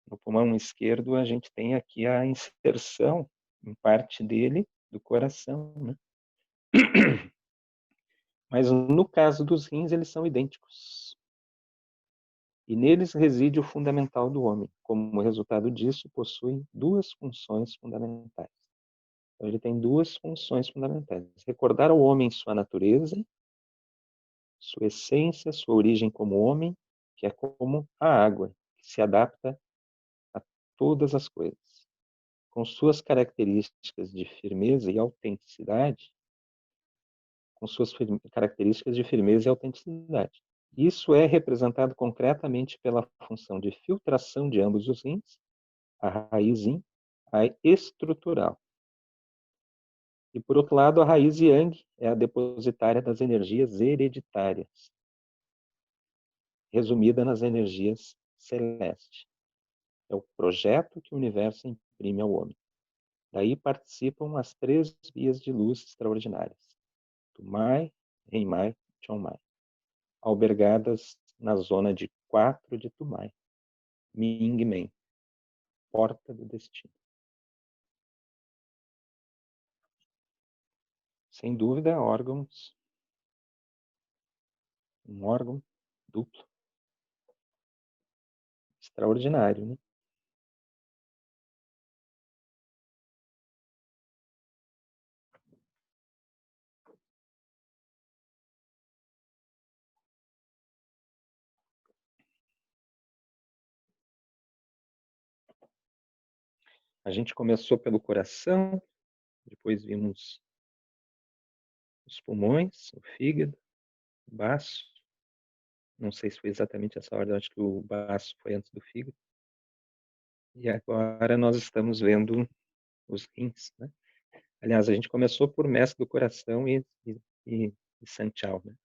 [SPEAKER 1] No pulmão esquerdo a gente tem aqui a inserção em parte dele do coração, né? Mas no caso dos rins, eles são idênticos. E neles reside o fundamental do homem. Como resultado disso, possuem 2 funções fundamentais. Então, ele tem 2 funções fundamentais. Recordar ao homem sua natureza, sua essência, sua origem como homem, que é como a água, que se adapta a todas as coisas. Com suas características de firmeza e autenticidade, Isso é representado concretamente pela função de filtração de ambos os rins, a raiz yin, a estrutural. E, por outro lado, a raiz yang é a depositária das energias hereditárias. resumida nas energias celestes. É o projeto que o universo imprime ao homem. Daí participam as 3 vias de luz extraordinárias: Tumai, Renmai, Chonmai, albergadas na zona de 4 de Tumai, Mingmen, porta do destino. Sem dúvida, um órgão duplo, extraordinário, né? A gente começou pelo coração, depois vimos os pulmões, o fígado, o baço. Não sei se foi exatamente essa ordem, acho que o baço foi antes do fígado. E agora nós estamos vendo os rins, né? Aliás, a gente começou por mestre do coração e Sanchal, né?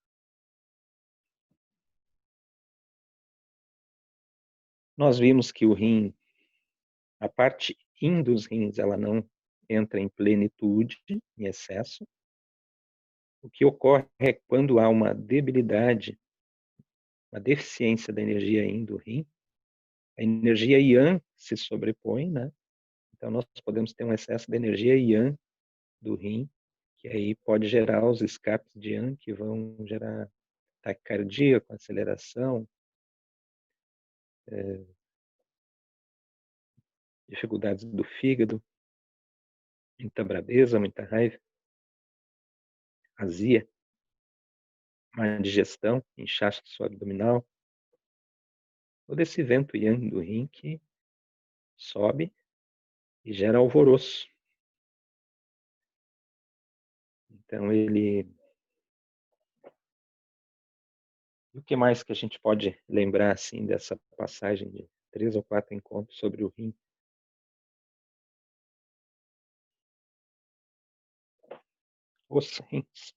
[SPEAKER 1] Nós vimos que o rim, a parte yin dos rins, ela não entra em plenitude, em excesso. O que ocorre é quando há uma debilidade, uma deficiência da energia yin do rim, a energia yang se sobrepõe, né? Então nós podemos ter um excesso de energia yang do rim, que aí pode gerar os escapes de yang, que vão gerar taquicardia com aceleração, dificuldades do fígado, muita brabeza, muita raiva, azia, má digestão, inchaço abdominal, todo esse vento yang do rim que sobe e gera alvoroço. Então ele... E o que mais que a gente pode lembrar assim dessa passagem de 3 ou 4 encontros sobre o rim? Os rins.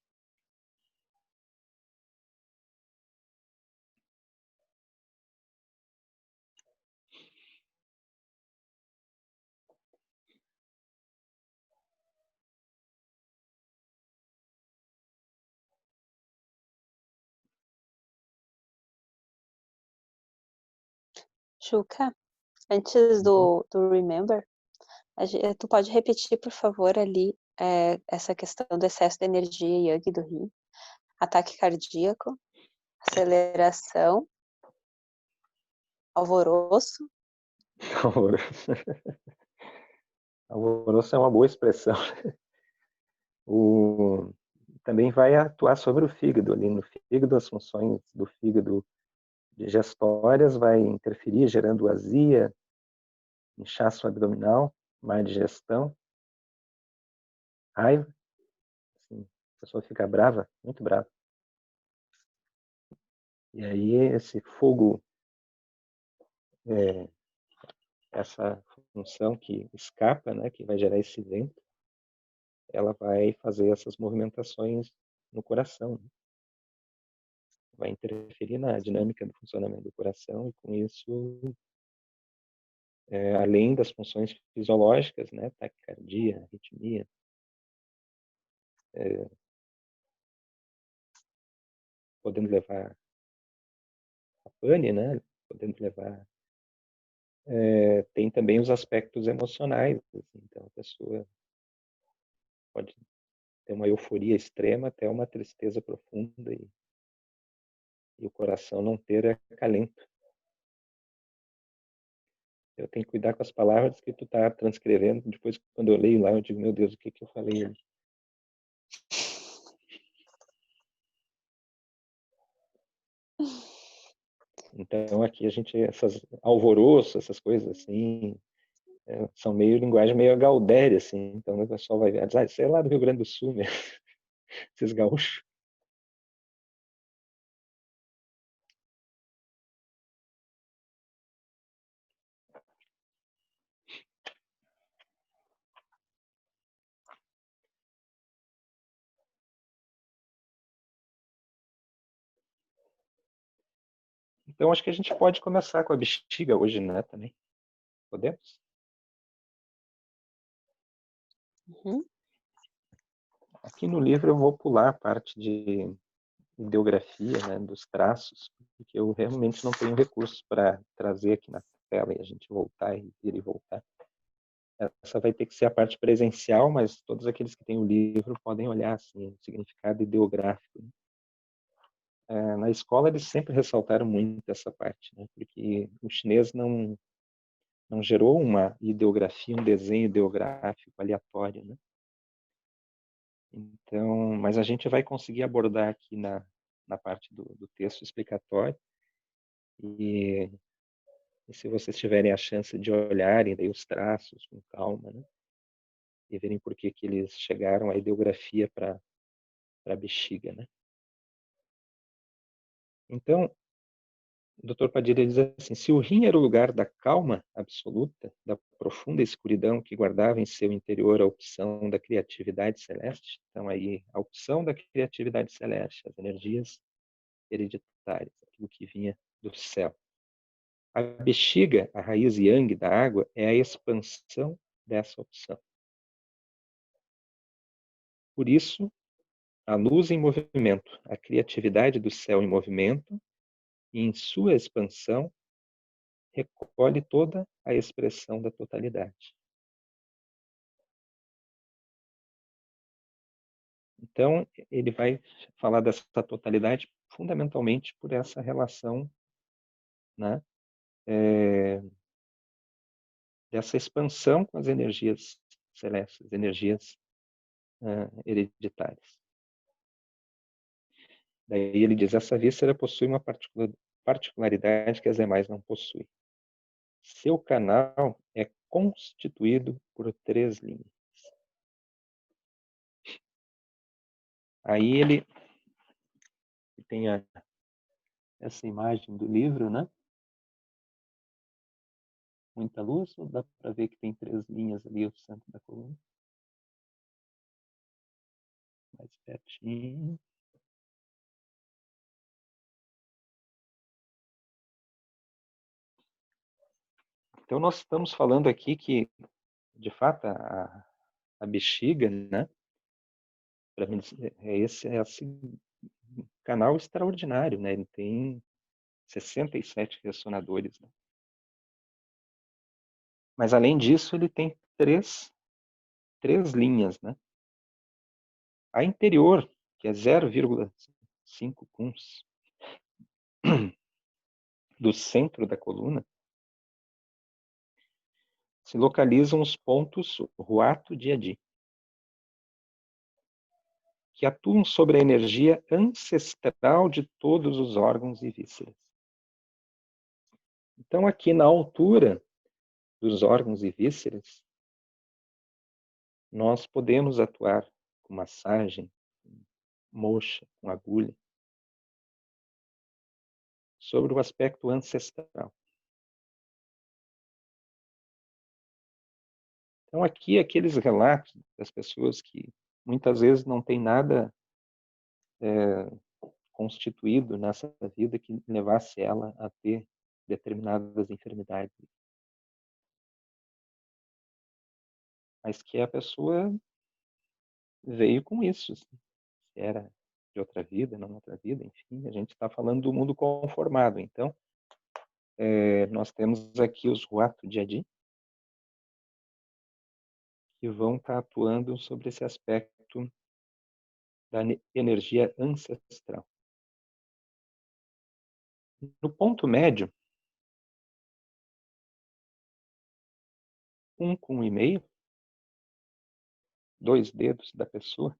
[SPEAKER 2] Juca, antes do Remember, tu pode repetir, por favor, ali essa questão do excesso de energia yang do rim, ataque cardíaco, aceleração, alvoroço.
[SPEAKER 1] Alvoroço. Alvoroço é uma boa expressão. Também vai atuar sobre o fígado. Ali no fígado, as funções do fígado digestórias vai interferir, gerando azia, inchaço abdominal, má digestão, raiva. Assim, a pessoa fica brava, muito brava. E aí esse fogo, essa função que escapa, né, que vai gerar esse vento, ela vai fazer essas movimentações no coração, né? Vai interferir na dinâmica do funcionamento do coração e com isso, além das funções fisiológicas, né, taquicardia, arritmia, podendo levar a pane, né, podendo levar... tem também os aspectos emocionais, assim, então a pessoa pode ter uma euforia extrema até uma tristeza profunda e o coração não ter acalento. Eu tenho que cuidar com as palavras que tu está transcrevendo. Depois, quando eu leio lá, eu digo, meu Deus, o que eu falei ali? Então, aqui a gente, essas alvoroço, essas coisas assim, são meio linguagem meio gaudéria, assim. Então, o pessoal vai ver, isso é lá do Rio Grande do Sul mesmo, esses gaúchos. Então, acho que a gente pode começar com a bexiga hoje, né, também. Podemos?
[SPEAKER 2] Uhum.
[SPEAKER 1] Aqui no livro eu vou pular a parte de ideografia, né, dos traços, porque eu realmente não tenho recursos para trazer aqui na tela e a gente voltar e ir e voltar. Essa vai ter que ser a parte presencial, mas todos aqueles que têm o livro podem olhar assim, o significado ideográfico. Na escola eles sempre ressaltaram muito essa parte, né, porque o chinês não gerou uma ideografia, um desenho ideográfico aleatório, né? Então, mas a gente vai conseguir abordar aqui na parte do texto explicatório e se vocês tiverem a chance de olharem daí os traços com calma, né? E verem por que eles chegaram à ideografia para a bexiga, né? Então, o Dr. Padilha diz assim: se o rim era o lugar da calma absoluta, da profunda escuridão que guardava em seu interior a opção da criatividade celeste, então aí a opção da criatividade celeste, as energias hereditárias, aquilo que vinha do céu. A bexiga, a raiz yang da água, é a expansão dessa opção. Por isso, a luz em movimento, a criatividade do céu em movimento, e em sua expansão, recolhe toda a expressão da totalidade. Então, ele vai falar dessa totalidade fundamentalmente por essa relação, né, dessa expansão com as energias celestes, energias hereditárias. Daí ele diz: essa víscera possui uma particularidade que as demais não possuem. Seu canal é constituído por 3 linhas. Aí ele tem essa imagem do livro, né? Muita luz, dá para ver que tem 3 linhas ali ao centro da coluna. Mais pertinho. Então, nós estamos falando aqui que, de fato, a bexiga, né? Para mim, esse canal extraordinário, né? Ele tem 67 ressonadores. Né? Mas, além disso, ele tem três linhas, né? A interior, que é 0,5 cuns do centro da coluna, se localizam os pontos Ruato Diadi, que atuam sobre a energia ancestral de todos os órgãos e vísceras. Então, aqui na altura dos órgãos e vísceras, nós podemos atuar com massagem, com moxa, com agulha, sobre o aspecto ancestral. Então, aqui, aqueles relatos das pessoas que muitas vezes não tem nada constituído nessa vida que levasse ela a ter determinadas enfermidades. Mas que a pessoa veio com isso. Se era de outra vida, não outra vida, enfim, a gente está falando do mundo conformado. Então, nós temos aqui os Ruato Diadi, que vão estar atuando sobre esse aspecto da energia ancestral. No ponto médio, 1 com 1,5, 2 dedos da pessoa,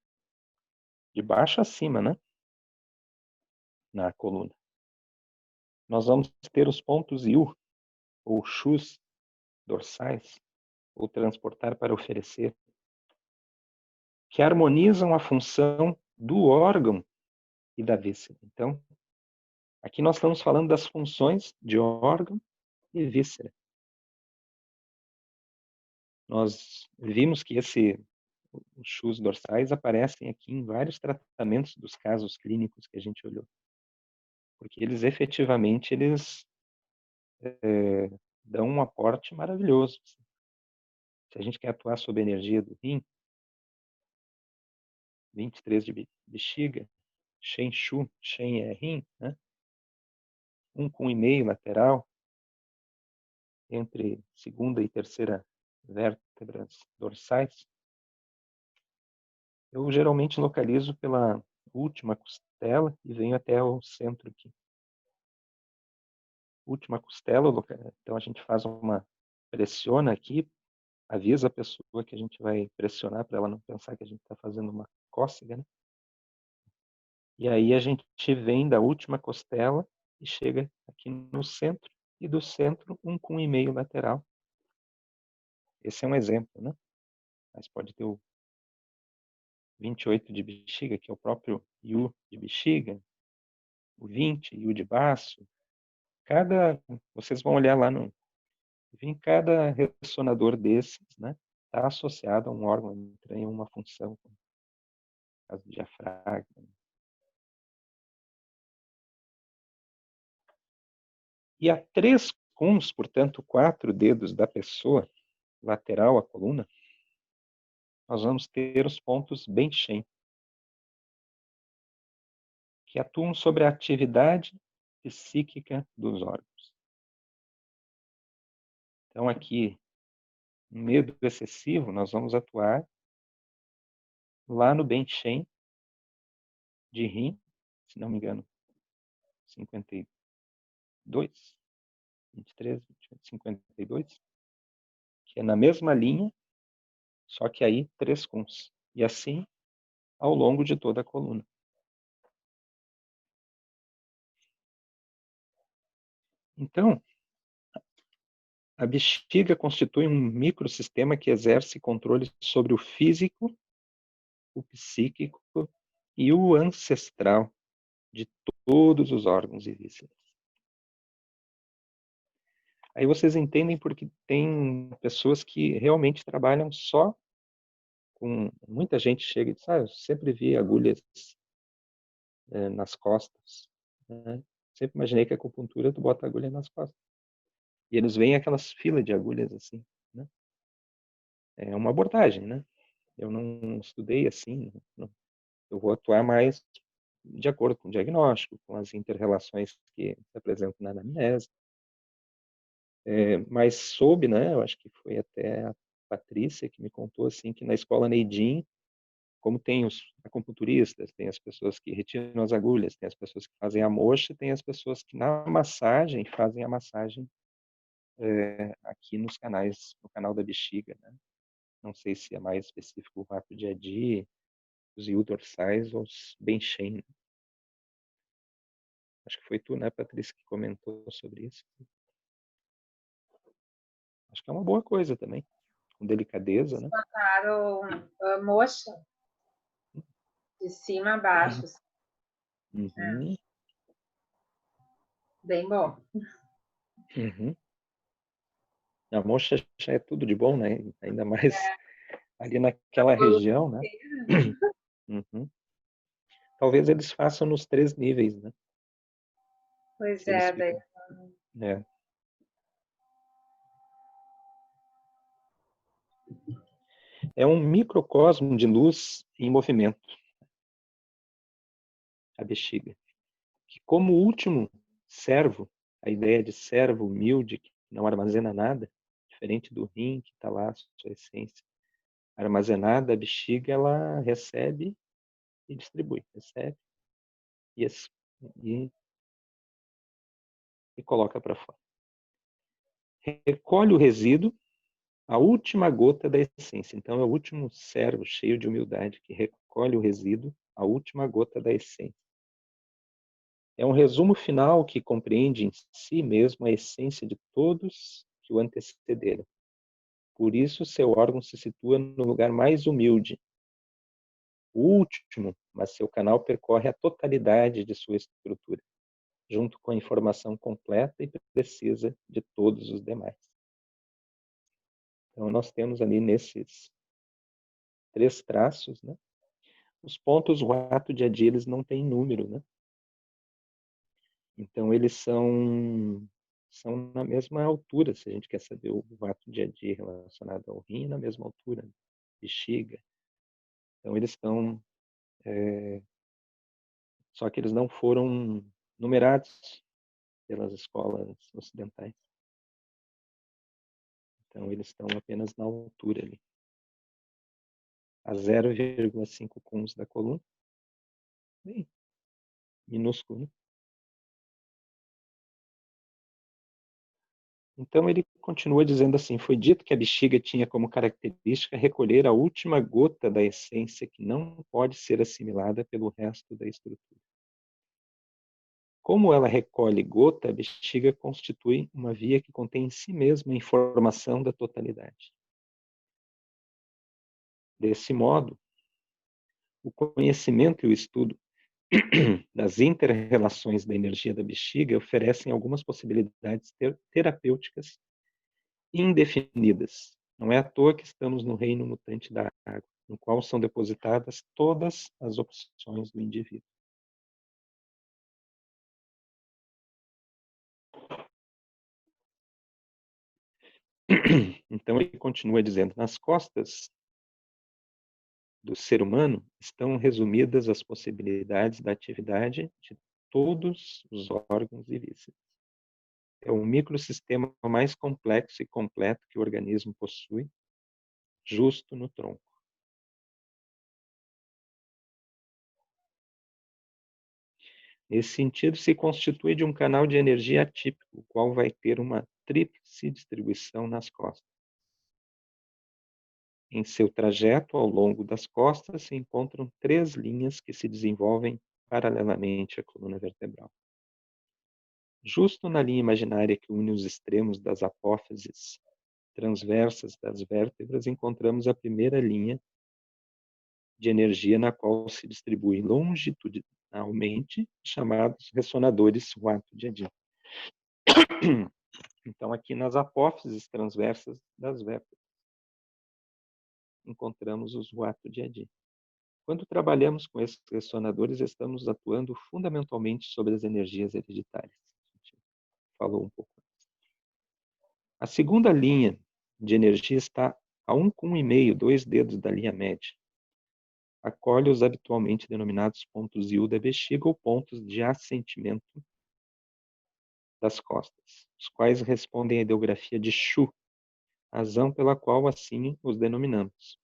[SPEAKER 1] de baixo a cima, né? Na coluna. Nós vamos ter os pontos Yu, ou Shus, dorsais, ou transportar para oferecer, que harmonizam a função do órgão e da víscera. Então, aqui nós estamos falando das funções de órgão e víscera. Nós vimos que os Shus dorsais aparecem aqui em vários tratamentos dos casos clínicos que a gente olhou. porque eles efetivamente dão um aporte maravilhoso. Se a gente quer atuar sobre a energia do rim, 23 de bexiga, Shen Shu, Shen é rim, né? 1 com 1,5 lateral, entre segunda e terceira vértebras dorsais. Eu geralmente localizo pela última costela e venho até o centro aqui. Última costela, então a gente pressiona aqui, avisa a pessoa que a gente vai pressionar para ela não pensar que a gente está fazendo uma cócega, né? E aí a gente vem da última costela e chega aqui no centro, e do centro 1 com 1,5 lateral. Esse é um exemplo, né? Mas pode ter o 28 de bexiga, que é o próprio Yu de bexiga, o 20, Yu de baço. Vocês vão olhar lá cada ressonador desses, né? Está associado a um órgão, tem uma função, no caso do diafragma. E a 3 cuns, portanto, 4 dedos da pessoa, lateral à coluna, nós vamos ter os pontos Benshen, que atuam sobre a atividade psíquica dos órgãos. Então, aqui, no medo excessivo, nós vamos atuar lá no Benshen de rim, se não me engano, 52, 23, 28, 52, que é na mesma linha, só que aí 3 cuns. E assim, ao longo de toda a coluna. Então, a bexiga constitui um microsistema que exerce controle sobre o físico, o psíquico e o ancestral de todos os órgãos e vísceras. Aí vocês entendem porque tem pessoas que realmente trabalham só com... Muita gente chega e diz, eu sempre vi agulhas nas costas. Né? Sempre imaginei que a acupuntura tu bota a agulha nas costas. E eles veem aquelas filas de agulhas assim. Né? É uma abordagem, né? Eu não estudei assim. Eu vou atuar mais de acordo com o diagnóstico, com as inter-relações que se apresentam na anamnese. Mas soube, né? Eu acho que foi até a Patrícia que me contou assim que na escola Neidim, como tem os acupunturistas, tem as pessoas que retiram as agulhas, tem as pessoas que fazem a moxa, tem as pessoas que na massagem fazem a massagem aqui nos canais, no canal da bexiga, né? Não sei se é mais específico o Rato de Adi, os dorsais ou os Benshen. Acho que foi tu, né, Patrícia, que comentou sobre isso. Acho que é uma boa coisa também, com delicadeza, né?
[SPEAKER 6] Botaram a moxa de cima a baixo.
[SPEAKER 1] Uhum.
[SPEAKER 6] Bem bom.
[SPEAKER 1] Uhum. A moxa já é tudo de bom, né? Ainda mais ali naquela região, né? Uhum. Talvez eles façam nos 3 níveis, né?
[SPEAKER 6] Pois é, daí.
[SPEAKER 1] É um microcosmo de luz em movimento, a bexiga. Que como último servo, a ideia de servo humilde, que não armazena nada, diferente do rim, que está lá, sua essência armazenada, a bexiga, ela recebe e distribui, recebe e coloca para fora. Recolhe o resíduo, a última gota da essência. Então, é o último servo cheio de humildade que recolhe o resíduo, a última gota da essência. É um resumo final que compreende em si mesmo a essência de todos que o antecederam. Por isso, seu órgão se situa no lugar mais humilde, o último, mas seu canal percorre a totalidade de sua estrutura, junto com a informação completa e precisa de todos os demais. Então, nós temos ali nesses 3 traços, né? Os pontos, o Rato de Adi, eles não têm número, né? Então, eles são na mesma altura, se a gente quer saber o ato dia a dia relacionado ao rim, na mesma altura, bexiga. Então, eles estão, só que eles não foram numerados pelas escolas ocidentais. Então, eles estão apenas na altura ali. A 0,5 cuns da coluna. Bem minúsculo, né? Então, ele continua dizendo assim: foi dito que a bexiga tinha como característica recolher a última gota da essência que não pode ser assimilada pelo resto da estrutura. Como ela recolhe gota, a bexiga constitui uma via que contém em si mesma a informação da totalidade. Desse modo, o conhecimento e o estudo das inter-relações da energia da bexiga oferecem algumas possibilidades terapêuticas indefinidas. Não é à toa que estamos no reino mutante da água, no qual são depositadas todas as opções do indivíduo. Então ele continua dizendo: nas costas do ser humano estão resumidas as possibilidades da atividade de todos os órgãos e vísceras. É o microsistema mais complexo e completo que o organismo possui, justo no tronco. Nesse sentido, se constitui de um canal de energia atípico, o qual vai ter uma tríplice distribuição nas costas. Em seu trajeto ao longo das costas se encontram 3 linhas que se desenvolvem paralelamente à coluna vertebral. Justo na linha imaginária que une os extremos das apófises transversas das vértebras, encontramos a primeira linha de energia na qual se distribui longitudinalmente, chamados ressonadores Huato-Jiajin. Então, aqui nas apófises transversas das vértebras, encontramos os Huato-Jiajin. Quando trabalhamos com esses ressonadores, estamos atuando fundamentalmente sobre as energias hereditárias. A gente falou um pouco antes. A segunda linha de energia está a 1,5, 2 dedos da linha média. Acolhe os habitualmente denominados pontos Yu da bexiga ou pontos de assentimento das costas, os quais respondem à ideografia de Shu, razão pela qual assim os denominamos.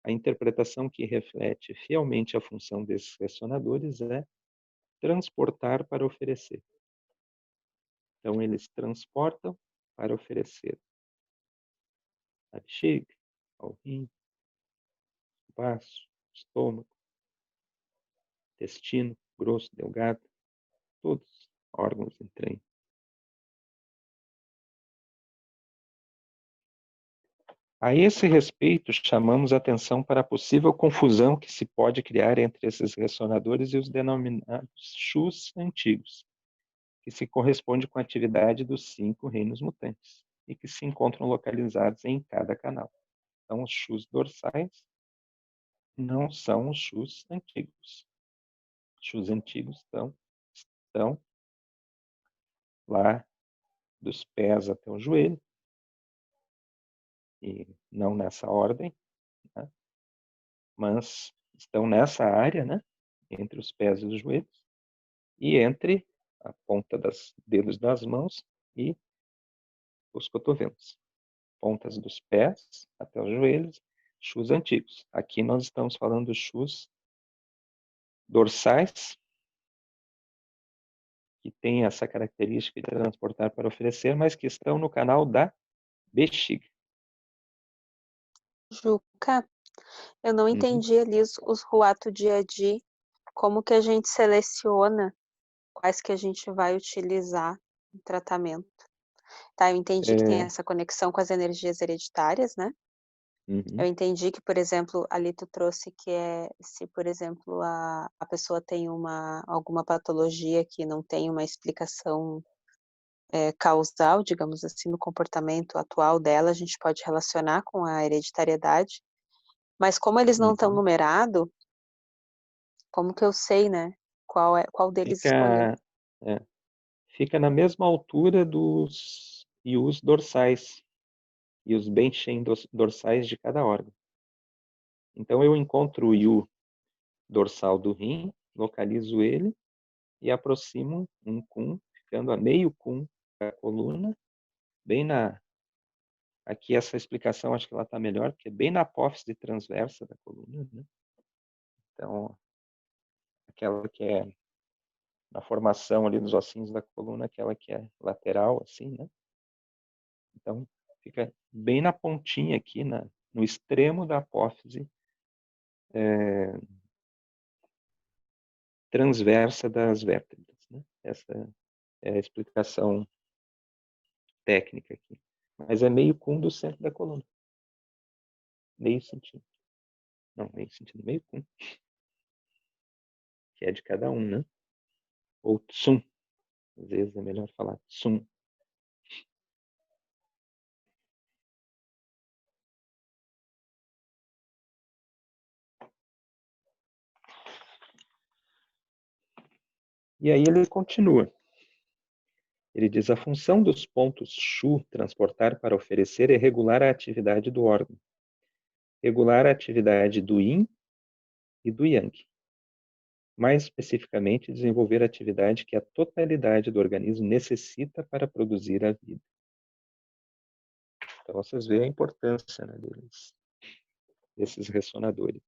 [SPEAKER 1] A interpretação que reflete fielmente a função desses ressonadores é transportar para oferecer. Então, eles transportam para oferecer a bexiga, ao rim, o baço, o estômago, intestino, grosso, delgado, todos órgãos em trem. A esse respeito, chamamos atenção para a possível confusão que se pode criar entre esses ressonadores e os denominados Shus antigos, que se corresponde com a atividade dos 5 reinos mutantes e que se encontram localizados em cada canal. Então, os Shus dorsais não são os Shus antigos. Os Shus antigos estão lá dos pés até o joelho, e não nessa ordem, né? Mas estão nessa área, né? Entre os pés e os joelhos, e entre a ponta dos dedos das mãos e os cotovelos. Pontas dos pés até os joelhos, Shus antigos. Aqui nós estamos falando dos Shus dorsais, que têm essa característica de transportar para oferecer, mas que estão no canal da bexiga.
[SPEAKER 2] Juca, eu não entendi ali os Huato-Jiajin, como que a gente seleciona quais que a gente vai utilizar no tratamento. Tá, eu entendi que tem essa conexão com as energias hereditárias, né? Eu entendi que, por exemplo, ali tu trouxe que se, por exemplo, a pessoa tem alguma patologia que não tem uma explicação causal, digamos assim, no comportamento atual dela, a gente pode relacionar com a hereditariedade, mas como eles não estão numerados, como que eu sei, né, qual deles escolher?
[SPEAKER 1] fica na mesma altura dos ius dorsais, e os Benshen dorsais de cada órgão. Então, eu encontro o iu dorsal do rim, localizo ele e aproximo um cum, ficando a meio cum da coluna, bem na... Aqui essa explicação acho que ela está melhor, porque é bem na apófise transversa da coluna, né? Então, aquela que é na formação ali dos ossinhos da coluna, aquela que é lateral, assim, né? Então, fica bem na pontinha aqui, no extremo da apófise transversa das vértebras, né? Essa é a explicação técnica aqui. Mas é meio cum do centro da coluna. Meio centímetro. Não, meio centímetro, meio cum. Que é de cada um, né? Ou tsum. Às vezes é melhor falar tsum. E aí ele continua. Ele diz, a função dos pontos Shu transportar para oferecer é regular a atividade do órgão. Regular a atividade do Yin e do Yang. Mais especificamente, desenvolver a atividade que a totalidade do organismo necessita para produzir a vida. Então, vocês veem a importância, né, desses ressonadores.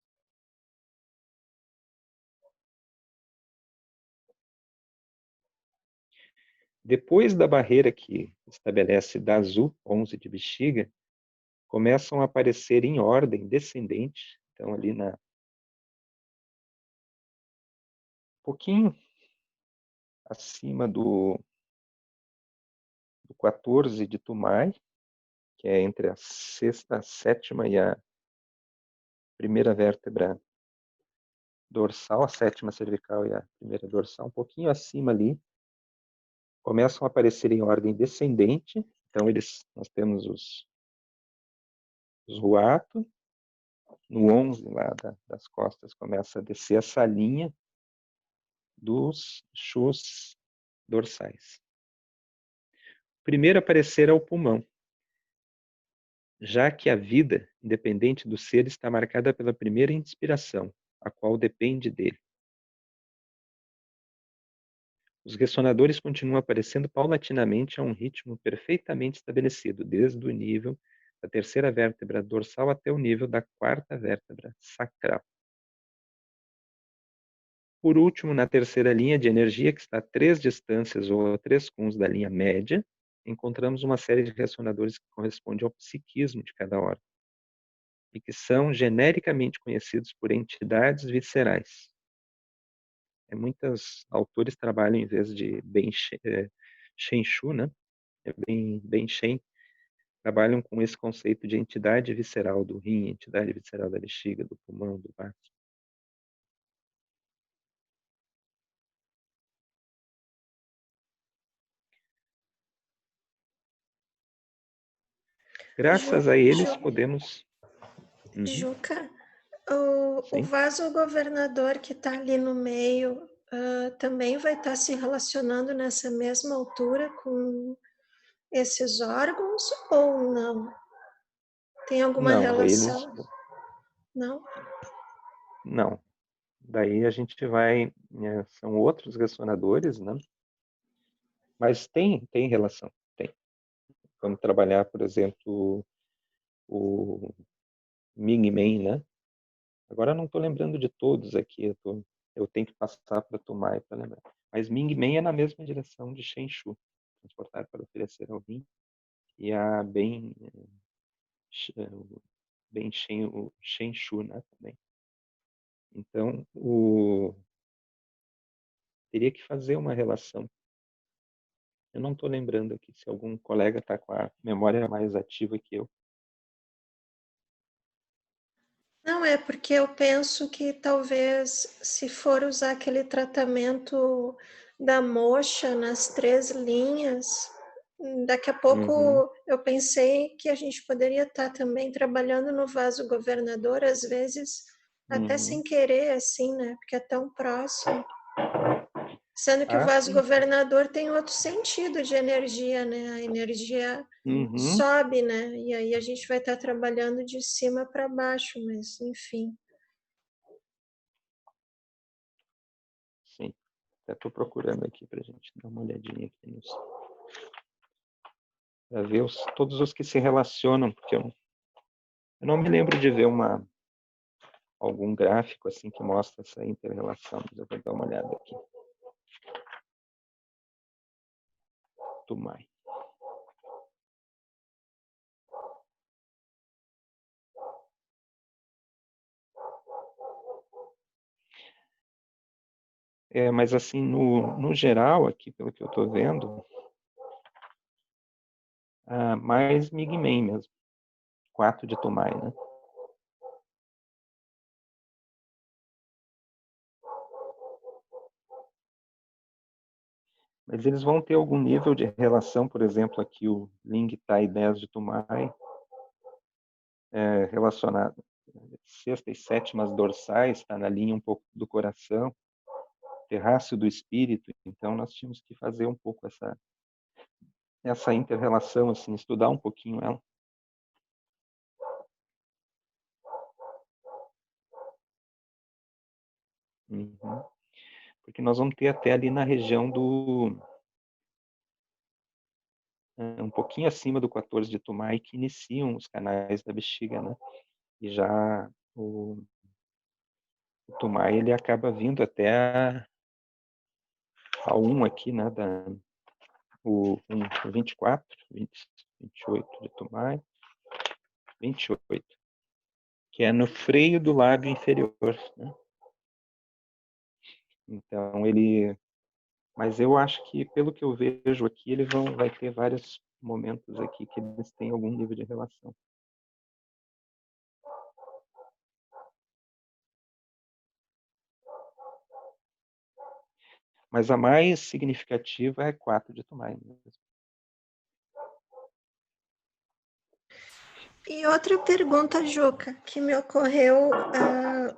[SPEAKER 1] Depois da barreira que estabelece Dazu, 11 de bexiga, começam a aparecer em ordem descendente, então ali um pouquinho acima do 14 de Tumai, que é entre a sexta, a sétima e a primeira vértebra dorsal, a sétima cervical e a primeira dorsal, um pouquinho acima ali, começam a aparecer em ordem descendente. Então, nós temos os ruato, no 11 lá das costas começa a descer essa linha dos chus dorsais. O primeiro a aparecer é o pulmão, já que a vida, independente do ser, está marcada pela primeira inspiração, a qual depende dele. Os ressonadores continuam aparecendo paulatinamente a um ritmo perfeitamente estabelecido, desde o nível da terceira vértebra dorsal até o nível da quarta vértebra sacral. Por último, na terceira linha de energia, que está a 3 distâncias ou a 3 cuns da linha média, encontramos uma série de ressonadores que correspondem ao psiquismo de cada órgão e que são genericamente conhecidos por entidades viscerais. Muitos autores trabalham, em vez de Shen Shu, né? Bem Shen, trabalham com esse conceito de entidade visceral do rim, entidade visceral da bexiga, do pulmão, do baço. Graças a eles podemos...
[SPEAKER 5] Juca, o vaso governador que está ali no meio também vai estar se relacionando nessa mesma altura com esses órgãos ou não? Tem alguma relação? Não?
[SPEAKER 1] Não. Daí a gente vai... são outros ressonadores, né? Mas tem relação, tem. Vamos trabalhar, por exemplo, o Ming Men, né? Agora eu não estou lembrando de todos aqui, eu tenho que passar para Tumai para lembrar. Mas Ming Men é na mesma direção de Shen Shu, transportar para oferecer ao rim, e a bem Shen Shu, né, também. Então, teria que fazer uma relação. Eu não estou lembrando aqui, se algum colega está com a memória mais ativa que eu.
[SPEAKER 5] Não, é porque eu penso que talvez, se for usar aquele tratamento da moxa nas 3 linhas, daqui a pouco eu pensei que a gente poderia estar também trabalhando no vaso governador, às vezes, até sem querer, assim, né? Porque é tão próximo. Sendo que o vaso
[SPEAKER 1] sim.
[SPEAKER 5] governador tem outro sentido de energia, né? A energia sobe, né? E aí a gente vai estar trabalhando de cima para baixo, mas enfim.
[SPEAKER 1] Sim. Até estou procurando aqui para a gente dar uma olhadinha aqui para ver todos os que se relacionam, porque eu não me lembro de ver algum gráfico assim que mostra essa inter-relação. Eu vou dar uma olhada aqui. Tumai. Mas assim, no geral, aqui, pelo que eu estou vendo, mais Migmen mesmo. 4 de Tumai, né? Mas eles vão ter algum nível de relação, por exemplo, aqui o Ling Tai 10 de Tumai, relacionado sexta e sétimas dorsais, está na linha um pouco do coração, terráceo do espírito, então nós tínhamos que fazer um pouco essa inter-relação, assim, estudar um pouquinho ela. Uhum. Porque nós vamos ter até ali na região um pouquinho acima do 14 de Tumai, que iniciam os canais da bexiga, né? E já o Tumai, ele acaba vindo até a 1 aqui, né? O 24, 28 de Tumai, 28, que é no freio do lábio inferior, né? Então, mas eu acho que, pelo que eu vejo aqui, ele vai ter vários momentos aqui que eles têm algum nível de relação. Mas a mais significativa é 4 de Tumai mesmo.
[SPEAKER 5] E outra pergunta, Juca, que me ocorreu,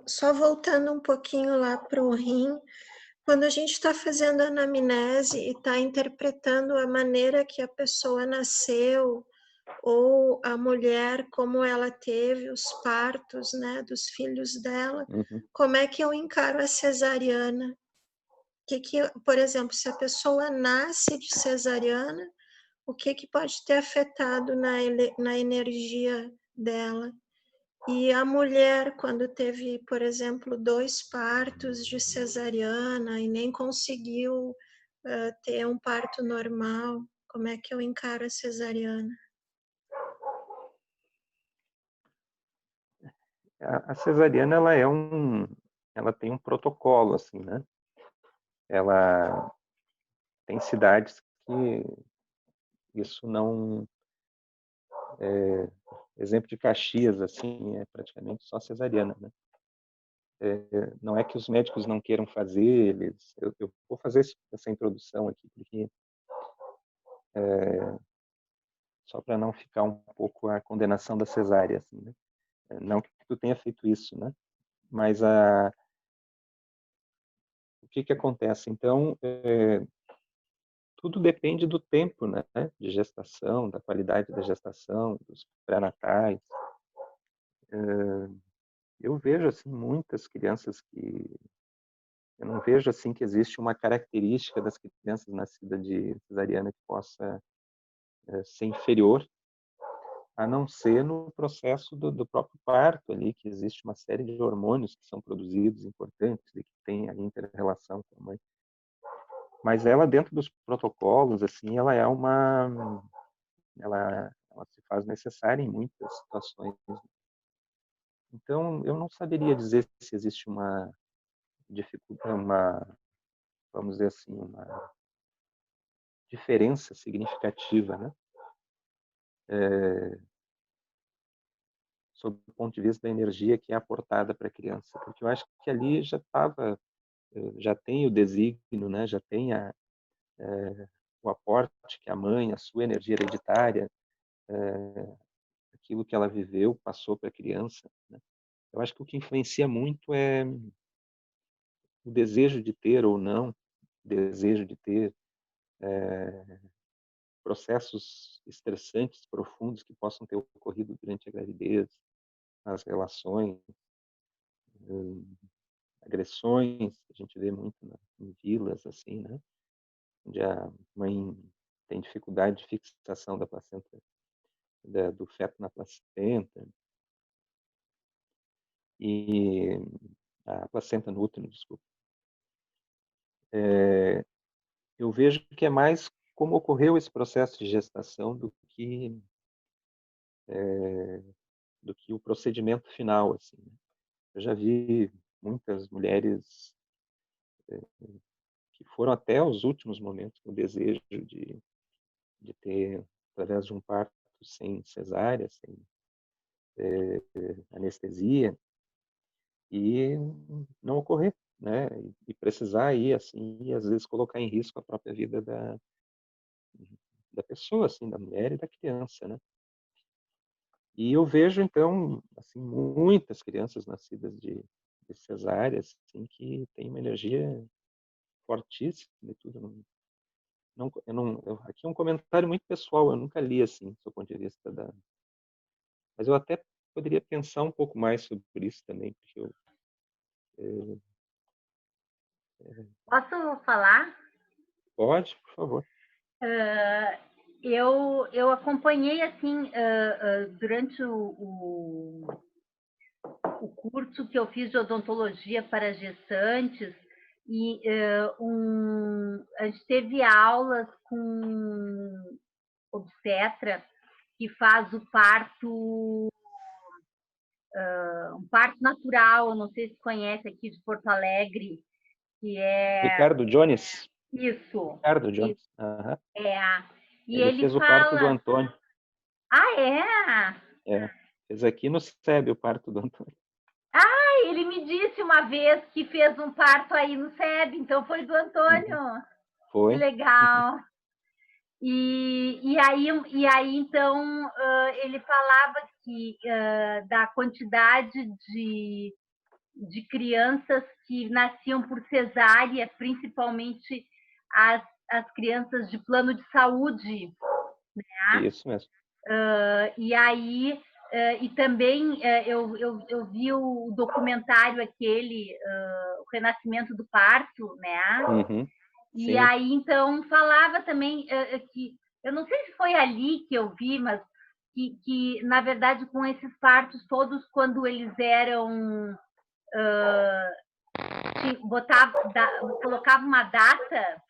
[SPEAKER 5] só voltando um pouquinho lá para o rim, quando a gente está fazendo anamnese e está interpretando a maneira que a pessoa nasceu, ou a mulher, como ela teve os partos, né, dos filhos dela, como é que eu encaro a cesariana? Por exemplo, se a pessoa nasce de cesariana, o que pode ter afetado na energia dela? E a mulher, quando teve, por exemplo, 2 partos de cesariana e nem conseguiu ter um parto normal, como é que eu encaro a cesariana?
[SPEAKER 1] A cesariana, ela tem um protocolo, assim, né? Ela tem cidades que isso não... exemplo de Caxias, assim, é praticamente só cesariana, né? Não é que os médicos não queiram fazer, eu vou fazer essa introdução aqui, porque só para não ficar um pouco a condenação da cesárea, assim, né? Não que tu tenha feito isso, né? Mas o que acontece? Então, tudo depende do tempo, né? De gestação, da qualidade da gestação, dos pré-natais. Eu vejo, assim, muitas crianças que... Eu não vejo, assim, que existe uma característica das crianças nascidas de cesariana que possa ser inferior, a não ser no processo do próprio parto ali, que existe uma série de hormônios que são produzidos importantes e que tem a inter-relação com a mãe. Mas ela, dentro dos protocolos, assim, ela se faz necessária em muitas situações. Então, eu não saberia dizer se existe uma dificuldade, vamos dizer assim, uma diferença significativa, né? Sob o ponto de vista da energia que é aportada para a criança, porque eu acho que ali já tem o desígnio, né? Já tem o aporte que a mãe, a sua energia hereditária, aquilo que ela viveu, passou para a criança, né? Eu acho que o que influencia muito é o desejo de ter ou não desejo de ter processos estressantes profundos que possam ter ocorrido durante a gravidez, as relações, agressões, a gente vê muito em vilas, assim, né? Onde a mãe tem dificuldade de fixação da placenta, do feto na placenta, e a placenta no útero, desculpa. Eu vejo que é mais como ocorreu esse processo de gestação do que o procedimento final, assim, né? Eu já vi muitas mulheres que foram até os últimos momentos com o desejo de ter, através de um parto sem cesárea, sem anestesia, e não ocorrer, né? E precisar ir, assim, e às vezes colocar em risco a própria vida da pessoa, assim, da mulher e da criança, né? E eu vejo, então, assim, muitas crianças nascidas de cesáreas, assim, que têm uma energia fortíssima e tudo. Aqui é um comentário muito pessoal, eu nunca li, assim, do seu ponto de vista Mas eu até poderia pensar um pouco mais sobre isso também, porque
[SPEAKER 4] Posso falar?
[SPEAKER 1] Pode, por favor.
[SPEAKER 4] Eu acompanhei, assim, durante o curso que eu fiz de odontologia para gestantes, e a gente teve aulas com obstetra que faz o parto, um parto natural, não sei se conhece aqui de Porto Alegre, que é
[SPEAKER 1] Ricardo Jones.
[SPEAKER 4] isso.
[SPEAKER 1] Ricardo Jones. Uhum.
[SPEAKER 4] E
[SPEAKER 1] ele fez o parto do Antônio.
[SPEAKER 4] Ah, é?
[SPEAKER 1] Fez aqui no SEB o parto do Antônio.
[SPEAKER 4] Ele me disse uma vez que fez um parto aí no SEB, então foi do Antônio.
[SPEAKER 1] Foi.
[SPEAKER 4] Que legal. E aí, então, ele falava que da quantidade de crianças que nasciam por cesárea, principalmente as crianças de plano de saúde. Né?
[SPEAKER 1] Isso mesmo.
[SPEAKER 4] E aí, e também eu vi o documentário aquele, O Renascimento do Parto, né?
[SPEAKER 1] Uhum.
[SPEAKER 4] E aí, então, falava também que, eu não sei se foi ali que eu vi, mas que na verdade, com esses partos todos, quando eles eram... colocava uma data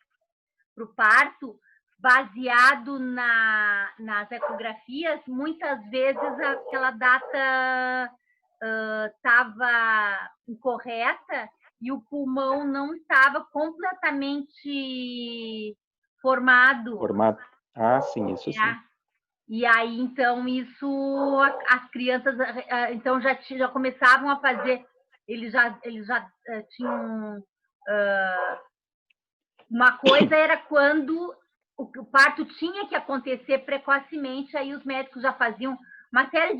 [SPEAKER 4] para o parto, baseado nas ecografias, muitas vezes aquela data estava incorreta e o pulmão não estava completamente formado.
[SPEAKER 1] Ah, sim, isso sim.
[SPEAKER 4] E aí, então, isso, as crianças então já começavam a fazer, eles já tinham... uma coisa era quando o parto tinha que acontecer precocemente, aí os médicos já faziam uma série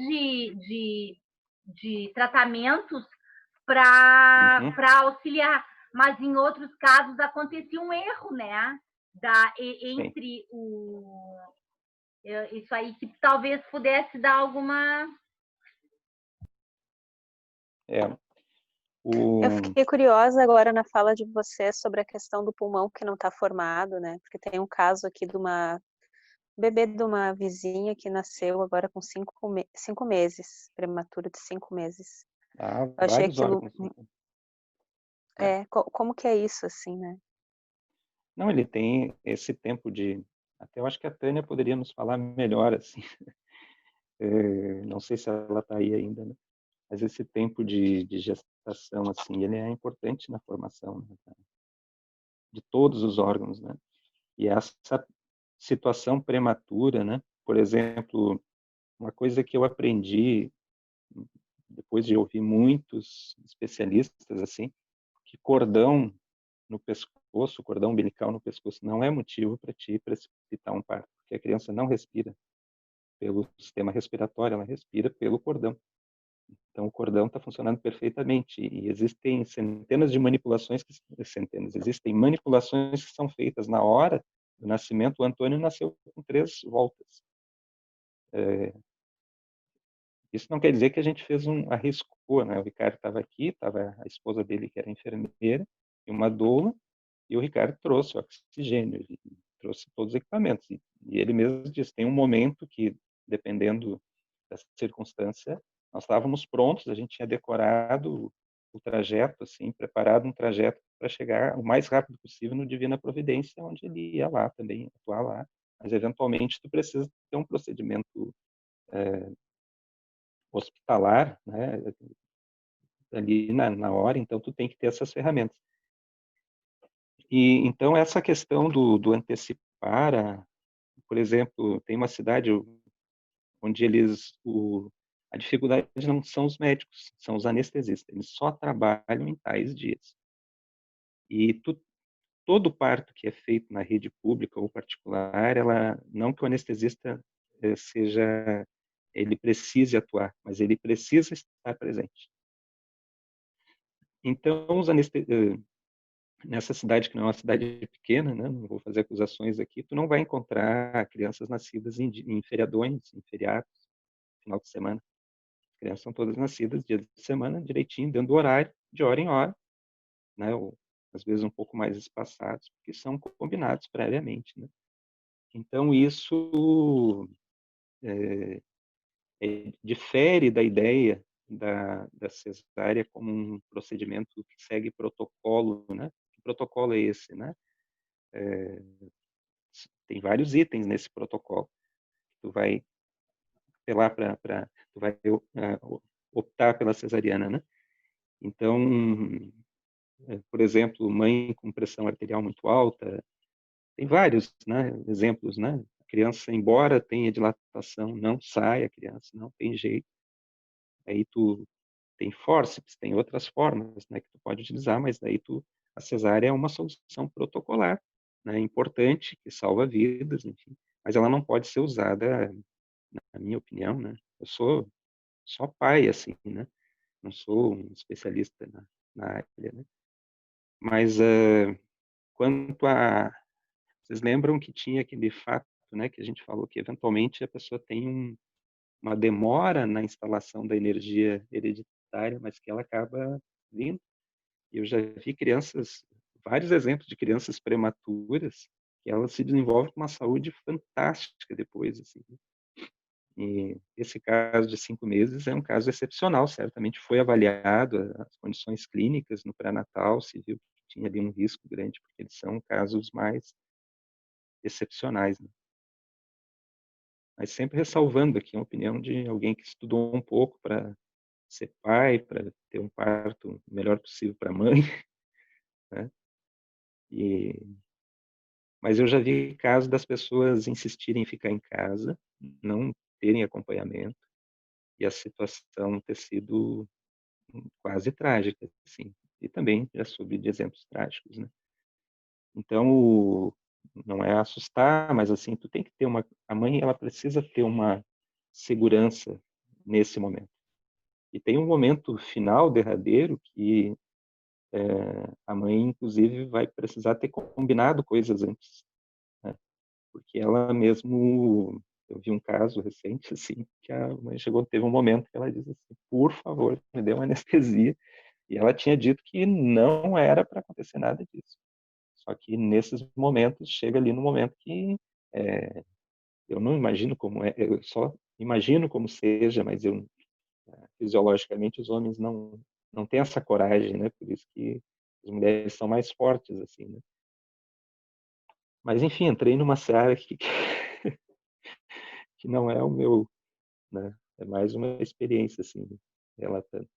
[SPEAKER 4] de tratamentos para auxiliar. Mas em outros casos acontecia um erro, né? Entre isso aí, que talvez pudesse dar alguma...
[SPEAKER 2] Eu fiquei curiosa agora na fala de você sobre a questão do pulmão que não está formado, né? Porque tem um caso aqui de uma bebê de uma vizinha que nasceu agora com 5 meses, prematuro de 5 meses.
[SPEAKER 1] Eu achei aquilo...
[SPEAKER 2] como que é isso, assim, né?
[SPEAKER 1] Não, ele tem esse tempo de... Até eu acho que a Tânia poderia nos falar melhor, assim. Não sei se ela está aí ainda, né? Mas esse tempo de gestação, assim, ele é importante na formação, né, de todos os órgãos, né? E essa situação prematura, né? Por exemplo, uma coisa que eu aprendi depois de ouvir muitos especialistas, assim, que cordão no pescoço, cordão umbilical no pescoço, não é motivo para te precipitar um parto, porque a criança não respira pelo sistema respiratório, ela respira pelo cordão. Então, o cordão está funcionando perfeitamente. E existem centenas de manipulações, existem manipulações que são feitas na hora do nascimento. O Antônio nasceu com 3 voltas. Isso não quer dizer que a gente arriscou, né? O Ricardo estava aqui, estava a esposa dele, que era enfermeira, e uma doula, e o Ricardo trouxe o oxigênio, ele trouxe todos os equipamentos. E ele mesmo disse, tem um momento que, dependendo da circunstância, nós estávamos prontos, a gente tinha decorado o trajeto, assim, preparado um trajeto para chegar o mais rápido possível no Divina Providência, onde ele ia lá também, atuar lá. Mas, eventualmente, tu precisa ter um procedimento hospitalar, né, ali na hora, então tu tem que ter essas ferramentas. E então essa questão do antecipar, por exemplo, tem uma cidade onde a dificuldade não são os médicos, são os anestesistas, eles só trabalham em tais dias. E todo parto que é feito na rede pública ou particular, não que o anestesista ele precise atuar, mas ele precisa estar presente. Então, nessa cidade, que não é uma cidade pequena, né, não vou fazer acusações aqui, tu não vai encontrar crianças nascidas em feriadões, em feriados, final de semana. As crianças são todas nascidas dia de semana, direitinho, dentro do horário, de hora em hora, né, ou às vezes um pouco mais espaçados, porque são combinados previamente, né. Então, isso difere da ideia da cesárea como um procedimento que segue protocolo, né? Que protocolo é esse, né? Tem vários itens nesse protocolo. Tu vai tu vai optar pela cesariana, né? Então, por exemplo, mãe com pressão arterial muito alta, tem vários, né, exemplos, né? A criança, embora tenha dilatação, não sai a criança, não tem jeito. Aí tu tem fórceps, tem outras formas, né, que tu pode utilizar, mas daí a cesárea é uma solução protocolar, né, importante, que salva vidas, enfim, mas ela não pode ser usada, na minha opinião, né. Eu sou só pai, assim, né, não sou um especialista na área, né. Mas quanto a vocês lembram que tinha aquele fato, né, que a gente falou que eventualmente a pessoa tem uma demora na instalação da energia hereditária, mas que ela acaba vindo. Eu já vi vários exemplos de crianças prematuras, que elas se desenvolvem com uma saúde fantástica depois, assim. E esse caso de 5 meses é um caso excepcional, certamente foi avaliado as condições clínicas no pré-natal, se viu que tinha ali um risco grande, porque eles são casos mais excepcionais, né? Mas sempre ressalvando aqui a opinião de alguém que estudou um pouco para ser pai, para ter um parto o melhor possível para a mãe, né? Mas eu já vi casos das pessoas insistirem em ficar em casa, não terem acompanhamento, e a situação ter sido quase trágica, assim. E também já soube de exemplos trágicos, né? Então, não é assustar, mas assim, tu tem que ter a mãe, ela precisa ter uma segurança nesse momento. E tem um momento final, derradeiro, que a mãe, inclusive, vai precisar ter combinado coisas antes, né? Porque ela mesmo, eu vi um caso recente, assim, que a mãe teve um momento que ela disse assim, por favor, me dê uma anestesia. E ela tinha dito que não era para acontecer nada disso. Só que nesses momentos, chega ali no momento que eu não imagino como é, eu só imagino como seja, mas fisiologicamente os homens não têm essa coragem, né? Por isso que as mulheres são mais fortes, assim, né? Mas enfim, entrei numa seara que não é o meu, né? É mais uma experiência, assim, relatando.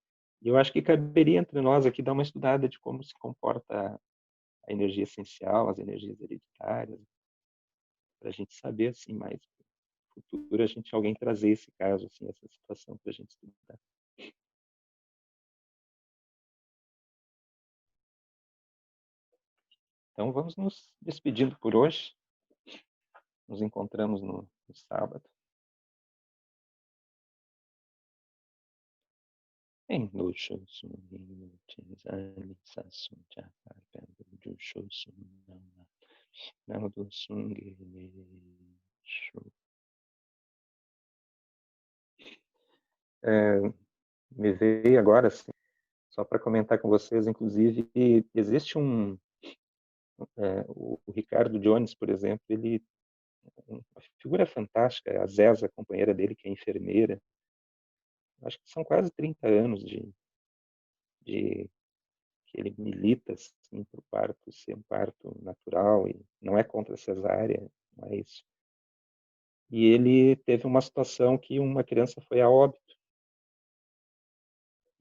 [SPEAKER 1] E eu acho que caberia entre nós aqui dar uma estudada de como se comporta a energia essencial, as energias hereditárias, para a gente saber, assim, mais no futuro, alguém trazer esse caso, assim, essa situação para a gente estudar. Então, vamos nos despedindo por hoje. Nos encontramos no sábado. em luxo, sumiu, tizane, sassu, chakar, pendo, juxo, não do sungue, me veio agora, assim, só para comentar com vocês, inclusive, existe o Ricardo Jones, por exemplo, ele uma figura fantástica, a Zeza, a companheira dele, que é enfermeira. Acho que são quase 30 anos de que ele milita assim, para o parto ser um parto natural, e não é contra a cesárea, não é isso. E ele teve uma situação que uma criança foi a óbito.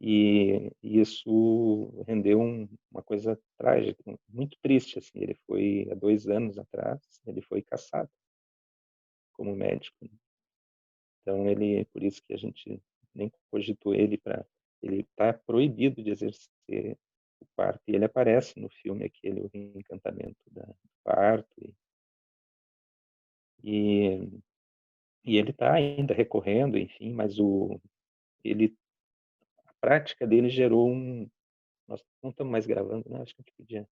[SPEAKER 1] E isso rendeu uma coisa trágica, muito triste. Assim. Ele foi, há 2 anos atrás, ele foi cassado como médico. Então, por isso que a gente nem cogitou ele para... Ele está proibido de exercer o parto. E ele aparece no filme aquele, o reencantamento do parto. E ele está ainda recorrendo, enfim, mas a prática dele gerou Nós não estamos mais gravando, né? Acho que a gente podia